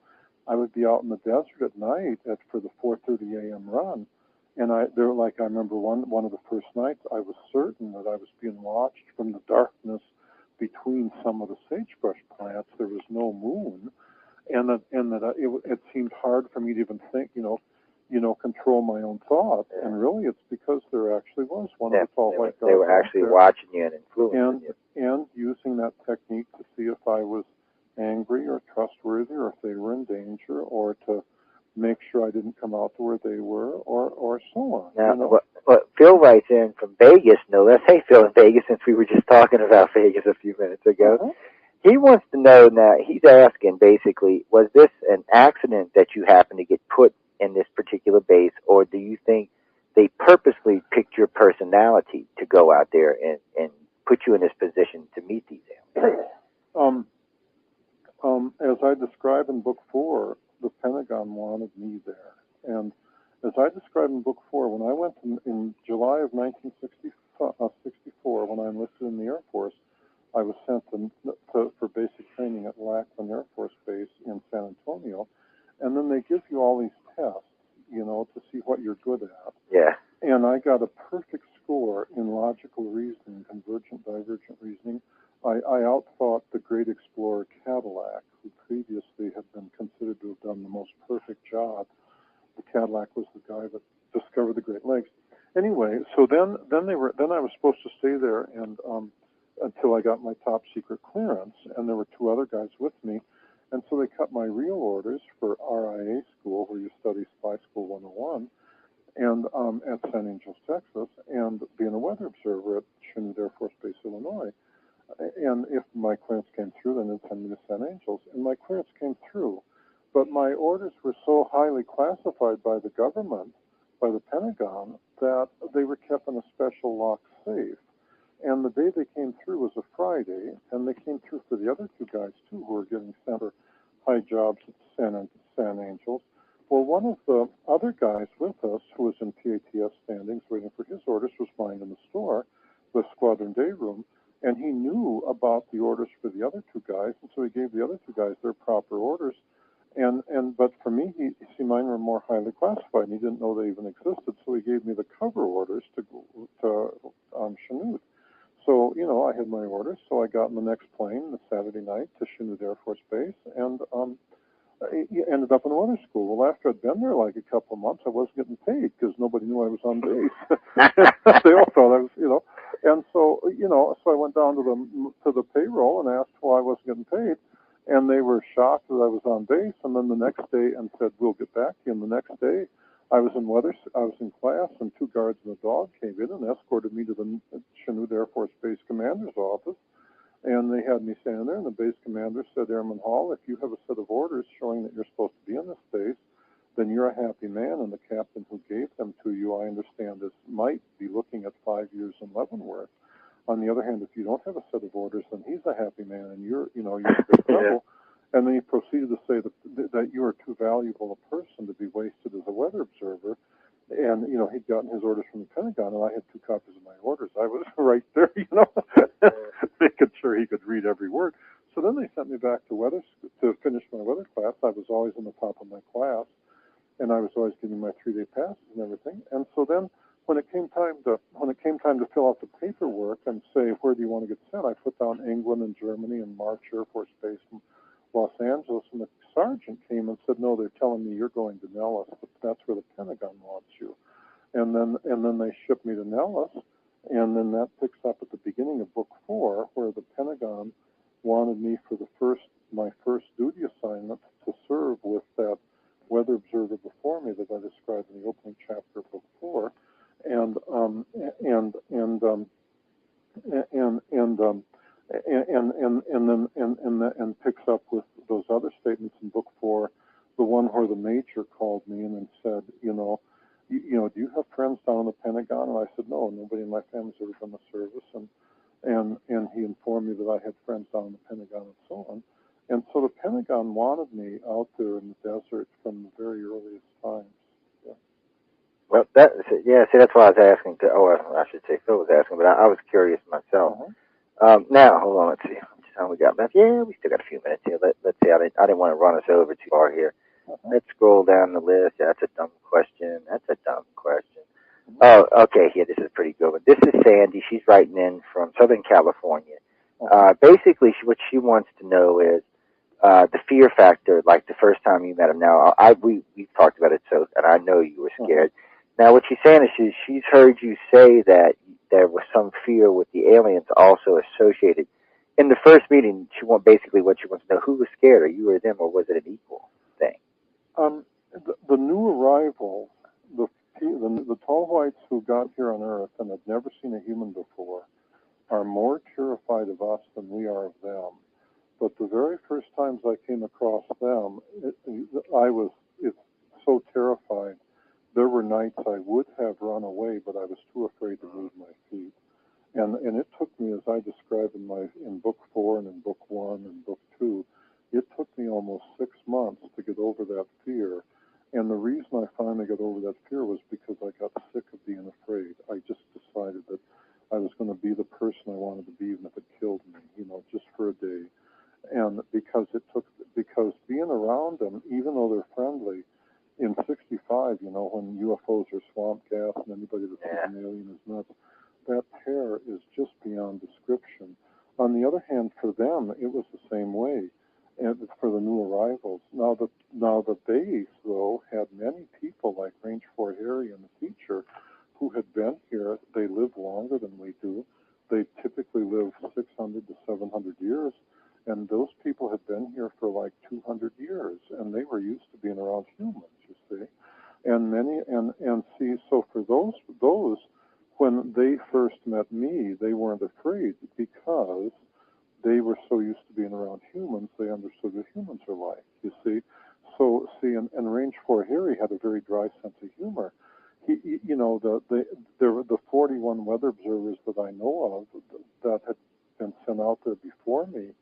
I would be out in the desert at night for the 4:30 a.m. run. And I remember one of the first nights, I was certain that I was being watched from the darkness between some of the sagebrush plants. There was no moon, and that it seemed hard for me to even think, control my own thoughts. And really, it's because there actually was one of the tall white guys. They were actually watching you and influencing you, and using that technique to see if I was angry or trustworthy, or if they were in danger, or to make sure I didn't come out to where they were, or so on. Now, what Phil writes in from Vegas, no less. Hey, Phil in Vegas, since we were just talking about Vegas a few minutes ago, he wants to know now, he's asking basically, was this an accident that you happened to get put in this particular base, or do you think they purposely picked your personality to go out there and put you in this position to meet these aliens? As I describe in Book 4, the Pentagon wanted me there. And as I described in Book 4, when I went in July of 1964, when I enlisted in the Air Force, I was sent for basic training at Lackland Air Force Base in San Antonio. And then they give you all these tests, to see what you're good at. Yeah. And I got a perfect score in logical reasoning, convergent, divergent reasoning. I outthought the great explorer Cadillac, who previously had been considered to have done the most perfect job. The Cadillac was the guy that discovered the Great Lakes. Anyway, so then I was supposed to stay there and until I got my top secret clearance, and there were 2 other guys with me. And so they cut my real orders for RIA school, where you study Spy School 101, and at San Angels, Texas, and being a weather observer at Chanute Air Force Base, Illinois. And if my clearance came through, then they'd send me to San Angels. And my clearance came through. But my orders were so highly classified by the government, by the Pentagon, that they were kept in a special locked safe. And the day they came through was a Friday, and they came through for the other two guys, too, who were getting sent for high jobs at San Angels. Well, one of the other guys with us, who was in PATS standings waiting for his orders, was minding the store, the squadron day room, and he knew about the orders for the other two guys, and so he gave the other two guys their proper orders. But for me, mine were more highly classified, and he didn't know they even existed, so he gave me the cover orders to Chanute. So, I had my orders, so I got in the next plane the Saturday night to Chanute Air Force Base, and I ended up in weather school. Well, after I'd been there like a couple of months, I wasn't getting paid because nobody knew I was on base. They all thought I was, and so, so I went down to the payroll and asked why I wasn't getting paid. And they were shocked that I was on base. And then the next day, and said, "We'll get back to you." And the next day, I was in class, and two guards and a dog came in and escorted me to the Chanute Air Force Base Commander's office. And they had me standing there, and the base commander said, "Airman Hall, if you have a set of orders showing that you're supposed to be in this base, then you're a happy man, and the captain who gave them to you, I understand, might be looking at 5 years in Leavenworth. On the other hand, if you don't have a set of orders, then he's a happy man, and you're in big trouble." And then he proceeded to say that you are too valuable a person to be wasted as a weather observer. And, he'd gotten his orders from the Pentagon, and I had 2 copies of my orders. I was right there, making sure he could read every word. So then they sent me back to weather to finish my weather class. I was always in the top of my class, and I was always getting my 3-day passes and everything. And so then when it came time to fill out the paperwork and say, where do you want to get sent, I put down England and Germany and March Air Force Base in Los Angeles, and the sergeant came and said, "No, they're telling me you're going to Nellis, but that's where the Pentagon wants you." And then they shipped me to Nellis, and then that picks up at the beginning of Book 4, where the Pentagon wanted me for my first duty assignment to serve with that weather observer before me that I described in the opening chapter of Book 4, and picks up with those other statements in Book 4, the one where the major called me in and said, do you have friends down in the Pentagon? And I said, no, nobody in my family's ever done the service. And he informed me that I had friends down in the Pentagon and so on. And so the Pentagon wanted me out there in the desert from the very earliest times. Yeah. Well, see, that's why I was asking. I should say Phil was asking, but I was curious myself. Now, hold on, let's see. How much time we got left? Yeah, we still got a few minutes here. Let's see. I didn't want to run us over too far here. Let's scroll down the list. Yeah, that's a dumb question. Oh, okay. Here, this is a pretty good one. This is Sandy. She's writing in from Southern California. Basically, what she wants to know is the fear factor, like the first time you met him. Now, we've talked about it, and I know you were scared. Now, what she's saying is she's heard you say that there was some fear with the aliens also associated. In the first meeting, basically what she wants to know, who was scared, you or them, or was it an equal thing? The new arrivals, the tall whites who got here on Earth and had never seen a human before, are more terrified of us than we are of them. But the very first times I came across them, I was so terrified. There were nights I would have run away, but I was too afraid to move my feet. And it took me, as I described in Book 4 and in Book 1 and Book 2, it took me almost 6 months to get over that fear. And the reason I finally got over that fear was because I got sick of being afraid. I just decided that I was going to be the person I wanted to be, even if it killed me, just for a day. And because being around them, even though they're friendly, in 65, when UFOs are swamp gas and anybody that sees an alien is nuts, that terror is just beyond description. On the other hand, for them, it was the same way, and for the new arrivals. Now the base, though, had many people like Range 4 Harry and the teacher who had been here. They live longer than we do. They typically live 600 to 700 years, and those people had been here for like 200 so for those, when they first met me, they weren't afraid because they were so used to being around humans, they understood what humans are like, you see. So, see, and Range 4 Harry had a very dry sense of humor. The 41 weather observers that I know of that had been sent out there before me,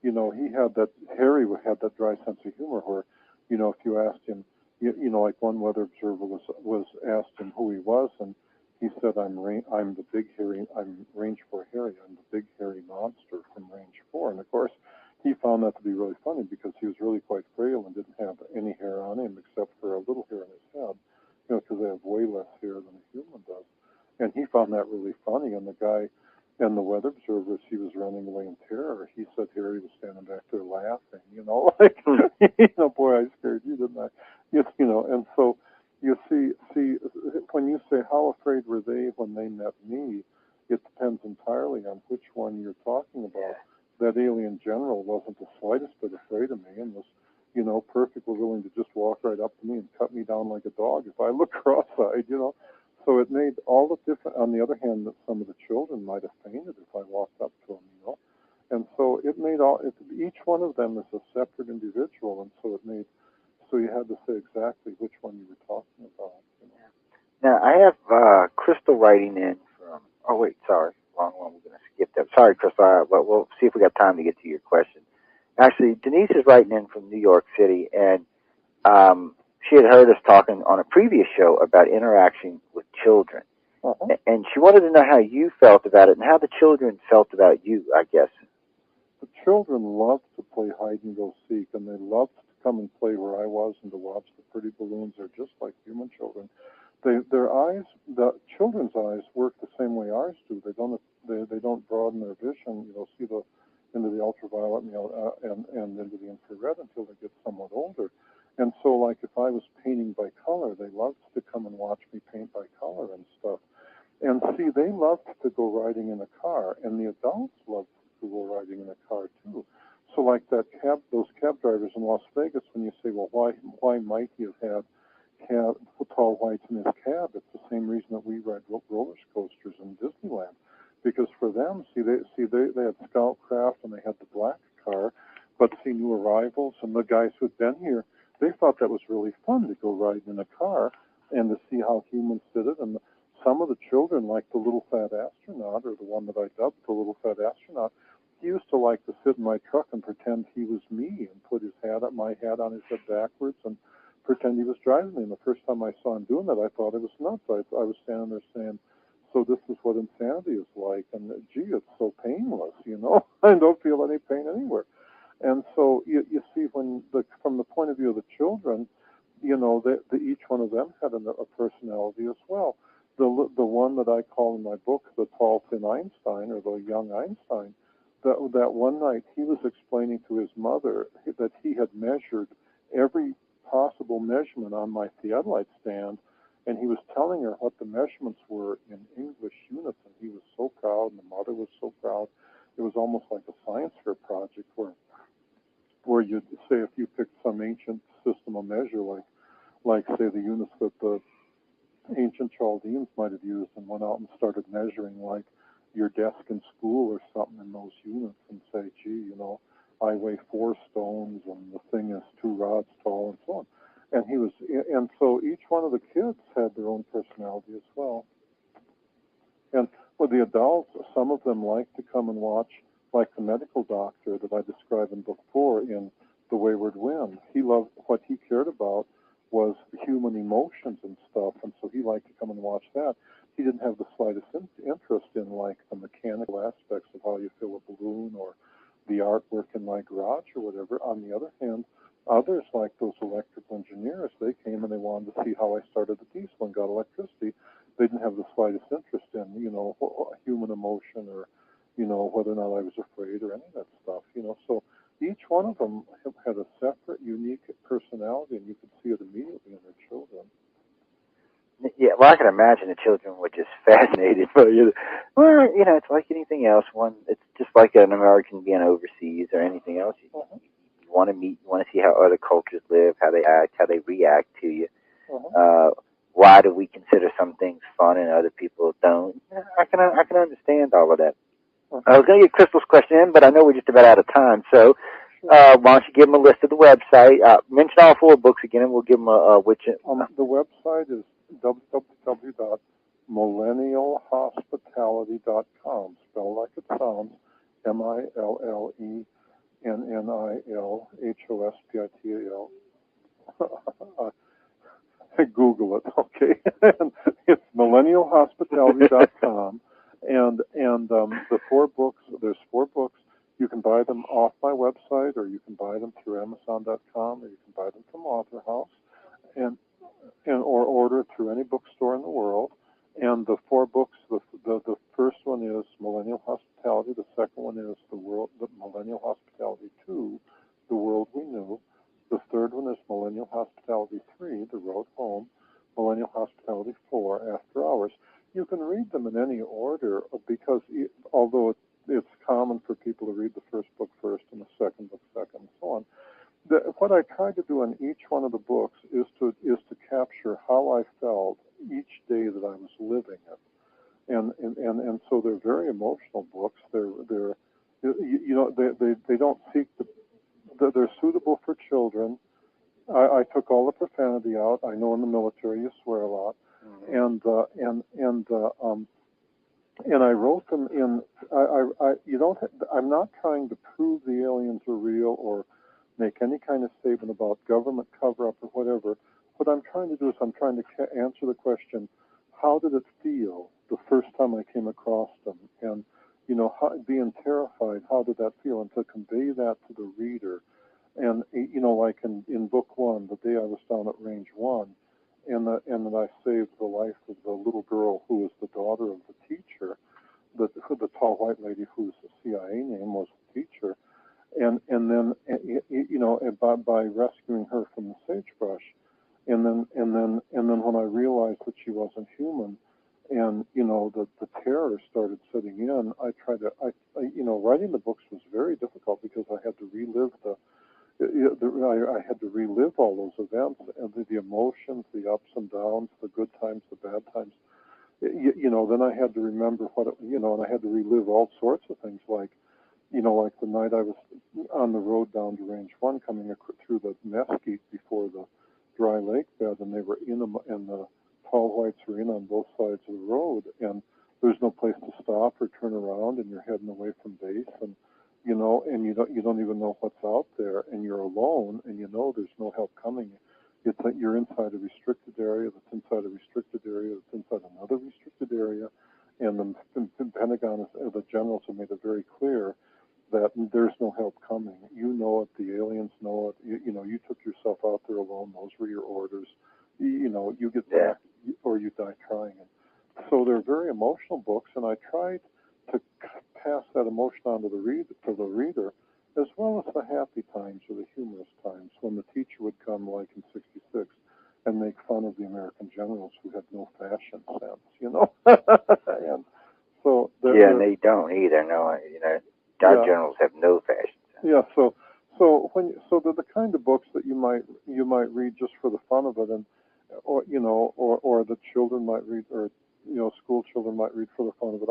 Harry had that dry sense of humor where, if you asked him, like one weather observer was asked him who he was, and he said, I'm the big hairy, I'm Range 4 Harry, I'm the big hairy monster from Range 4. And of course, he found that to be really funny because he was really quite frail and didn't have any hair on him except for a little hair on his head, because they have way less hair than a human does. And he found that really funny. And the guy and the weather observers, he was running away in terror. He said Harry was standing back there laughing, boy, I scared you, didn't I? And so you see, when you say how afraid were they when they met me, it depends entirely on which one you're talking about. That alien general wasn't the slightest bit afraid of me and was, perfectly willing to just walk right up to me and cut me down like a dog if I look cross-eyed, So it made all the difference. On the other hand, that some of the children might have fainted if I walked up to them, And so it made each one of them is a separate individual, and so you had to say exactly which one you were talking about. Now, I have Crystal writing in from, oh, wait, sorry, wrong one. We're going to skip that. Sorry, Crystal, but we'll see if we got time to get to your question. Actually, Denise is writing in from New York City, and she had heard us talking on a previous show about interaction with children. Uh-huh. And she wanted to know how you felt about it and how the children felt about you, I guess. The children loved to play hide and go seek, and they loved to come and play where I was and to watch the pretty balloons. They're just like human children. Their eyes, the children's eyes, work the same way ours do. They don't broaden their vision, see into the ultraviolet and into the infrared until they get somewhat older. And so, like if I was painting by color, they loved to come and watch me paint by color and stuff. And see, they loved to go riding in a car, and the adults loved to go riding in a car too. So, like those cab drivers in Las Vegas, when you say, well, why might he have had tall whites in his cab? It's the same reason that we ride roller coasters in Disneyland, because for them, they had Scoutcraft and they had the black car, but see, new arrivals and the guys who'd been here, they thought that was really fun to go riding in a car and to see how humans did it. And some of the children, like the little fat astronaut, or the one that I dubbed the little fat astronaut, he used to like to sit in my truck and pretend he was me and put my hat on his head backwards and pretend he was driving me. And the first time I saw him doing that, I thought it was nuts. I was standing there saying, so this is what insanity is like. And gee, it's so painless, I don't feel any pain anywhere. And so you see, from the point of view of the children, each one of them had a personality as well. The one that I call in my book the tall thin Einstein, or the young Einstein, that one night he was explaining to his mother that he had measured every possible measurement on my theodolite stand, and he was telling her what the measurements were in English units, and he was so proud, and the mother was so proud. It was almost like a science fair project where you'd say, if you picked some ancient system of measure, like say the units that the ancient Chaldeans might have used, and went out and started measuring like your desk in school or something in those units, and say, gee, I weigh 4 stones and the thing is 2 rods tall, and so on. And so each one of the kids had their own personality as well. And with the adults, some of them liked to come and watch, like the medical doctor that I described in book 4 in The Wayward Wind. What he cared about was the human emotions and stuff, and so he liked to come and watch that. He didn't have the slightest interest in like the mechanical aspects of how you fill a balloon or the artwork in my garage or whatever. On the other hand, others, like those electrical engineers, they came and they wanted to see how I started the diesel and got electricity. They didn't have the slightest interest in, human emotion or, whether or not I was afraid or any of that stuff, So each one of them had a separate, unique personality, and you could see it immediately in their children. Yeah, well, I can imagine the children were just fascinated. Well, it's like anything else. It's just like an American being overseas or anything else. You want to meet, you want to see how other cultures live, how they act, how they react to you. why do we consider some things fun and other people don't? I can understand all of that. I was going to get Crystal's question in, but I know we're just about out of time. So why don't you give them a list of the website? Mention all 4 books again, and we'll give them which. The website is www.millennialhospitality.com, spelled like it sounds, MILLENNILHOSPITAL. Google it, okay? It's millennialhospitality.com, and the 4 books. There's 4 books. You can buy them off my website, or you can buy them through Amazon.com, or you can buy them from Author House, and or order through any bookstore in the world. And the 4 books. The first one is Millennial Hospitality. The second one is the Millennial Hospitality 2, The World We Knew. The third one is Millennial Hospitality 3, The Road Home. Millennial Hospitality 4, After Hours. You can read them in any order because although it's common for people to read the first book first and the second book second and so on, what I try to do in each one of the books is to capture how I felt each day that I was living it. And so they're very emotional books. They're they don't seek they're suitable for children. I took all the profanity out. I know in the military you swear a lot, and I wrote them in. I'm not trying to prove the aliens are real or make any kind of statement about government cover-up or whatever. What I'm trying to do is I'm trying to answer the question: how did it feel the first time I came across them? And being terrified, how did that feel? And to convey that to the reader. And like in book 1, the day I was down at Range 1, and that I saved the life of the little girl who was the daughter of the teacher, the tall white lady whose CIA name was the teacher, and then by rescuing her from the sagebrush, and then when I realized that she wasn't human, and the terror started setting in, writing the books was very difficult because I had to relive I had to relive all those events and the emotions, the ups and downs, the good times, the bad times. Then I had to remember and I had to relive all sorts of things like the night I was on the road down to Range 1 coming through the mesquite before the dry lake bed, and they were and the tall whites were in on both sides of the road, and there's no place to stop or turn around, and you're heading away from base, and and you don't even know what's out there, and you're alone, and there's no help coming. It's that you're inside a restricted area that's inside a restricted area that's inside another restricted area, and the Pentagon, the generals have made it very clear that there's no help coming. You know it, the aliens know it. You took yourself out there alone. Those were your orders. You get back or you die trying. And so they're very emotional books, and I tried to pass that emotion on to the reader, as well as the happy times or the humorous times when the teacher would come, like in '66, and make fun of the American generals who had no fashion sense, and so and they don't either. No, our generals have no fashion sense. Yeah, so they're the kind of books that you might read just for the fun of it, and or the children might read, or school children might read for the fun of it.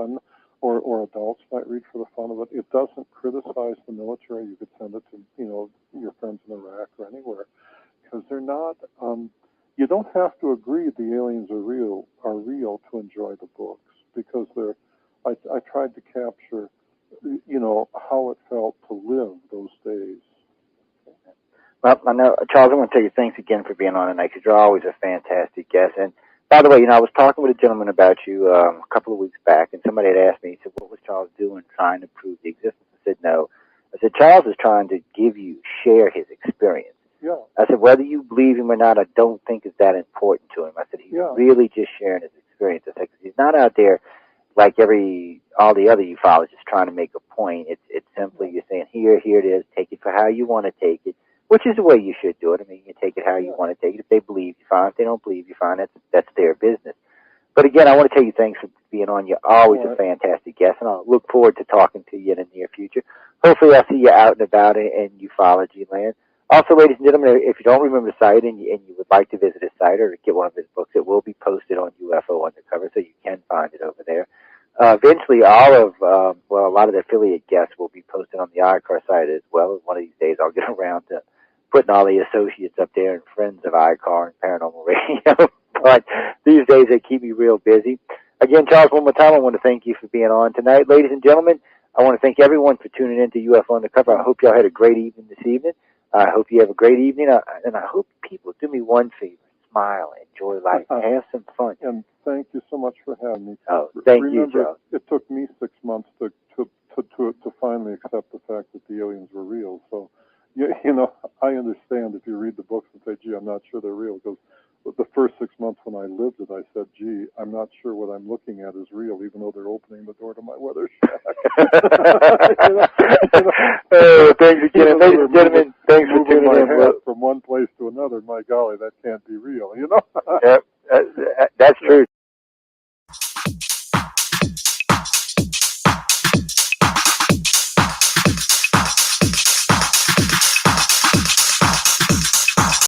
Or adults might read for the fun of it. It doesn't criticize the military. You could send it to your friends in Iraq or anywhere, because they're not. You don't have to agree the aliens are real to enjoy the books, because they're. I tried to capture, how it felt to live those days. Well, I know, Charles, I want to tell you thanks again for being on tonight, because you're always a fantastic guest. And by the way, I was talking with a gentleman about you a couple of weeks back, and somebody had asked me, he said, what was Charles doing trying to prove the existence? I said, no. I said, Charles is trying to share his experience. Yeah. I said, whether you believe him or not, I don't think it's that important to him. I said, he's really just sharing his experience. I said, 'cause he's not out there like all the other ufologists trying to make a point. It's simply you're saying, here it is, take it for how you want to take it, which is the way you should do it. I mean, you take it how you want to take it. If they believe, you fine. If they don't believe, you fine. That's their business. But again, I want to tell you thanks for being on. You're always a fantastic guest, and I'll look forward to talking to you in the near future. Hopefully I'll see you out and about in ufology land. Also, ladies and gentlemen, if you don't remember the site and you would like to visit his site or get one of his books, it will be posted on UFO Undercover, so you can find it over there. Eventually, all of, a lot of the affiliate guests will be posted on the ICAR site as well. One of these days, I'll get around to putting all the associates up there and friends of ICAR and Paranormal Radio. But these days, they keep me real busy. Again, Charles, one more time, I want to thank you for being on tonight. Ladies and gentlemen, I want to thank everyone for tuning in to UFO Undercover. I hope y'all had a great evening this evening. I hope you have a great evening, and I hope people do me one favor: smile, enjoy life, have some fun. And thank you so much for having me. Oh, thank you, Remember, Charles. it took me 6 months to finally accept the fact that the aliens were real. So, you know, I understand if you read the books and say, "Gee, I'm not sure they're real," because the first 6 months when I lived it, I said, "Gee, I'm not sure what I'm looking at is real," even though they're opening the door to my weather shack. Oh, thanks again, ladies and gentlemen. Thanks for tuning my in. head from one place to another. My golly, that can't be real, you know. Yep, that's true.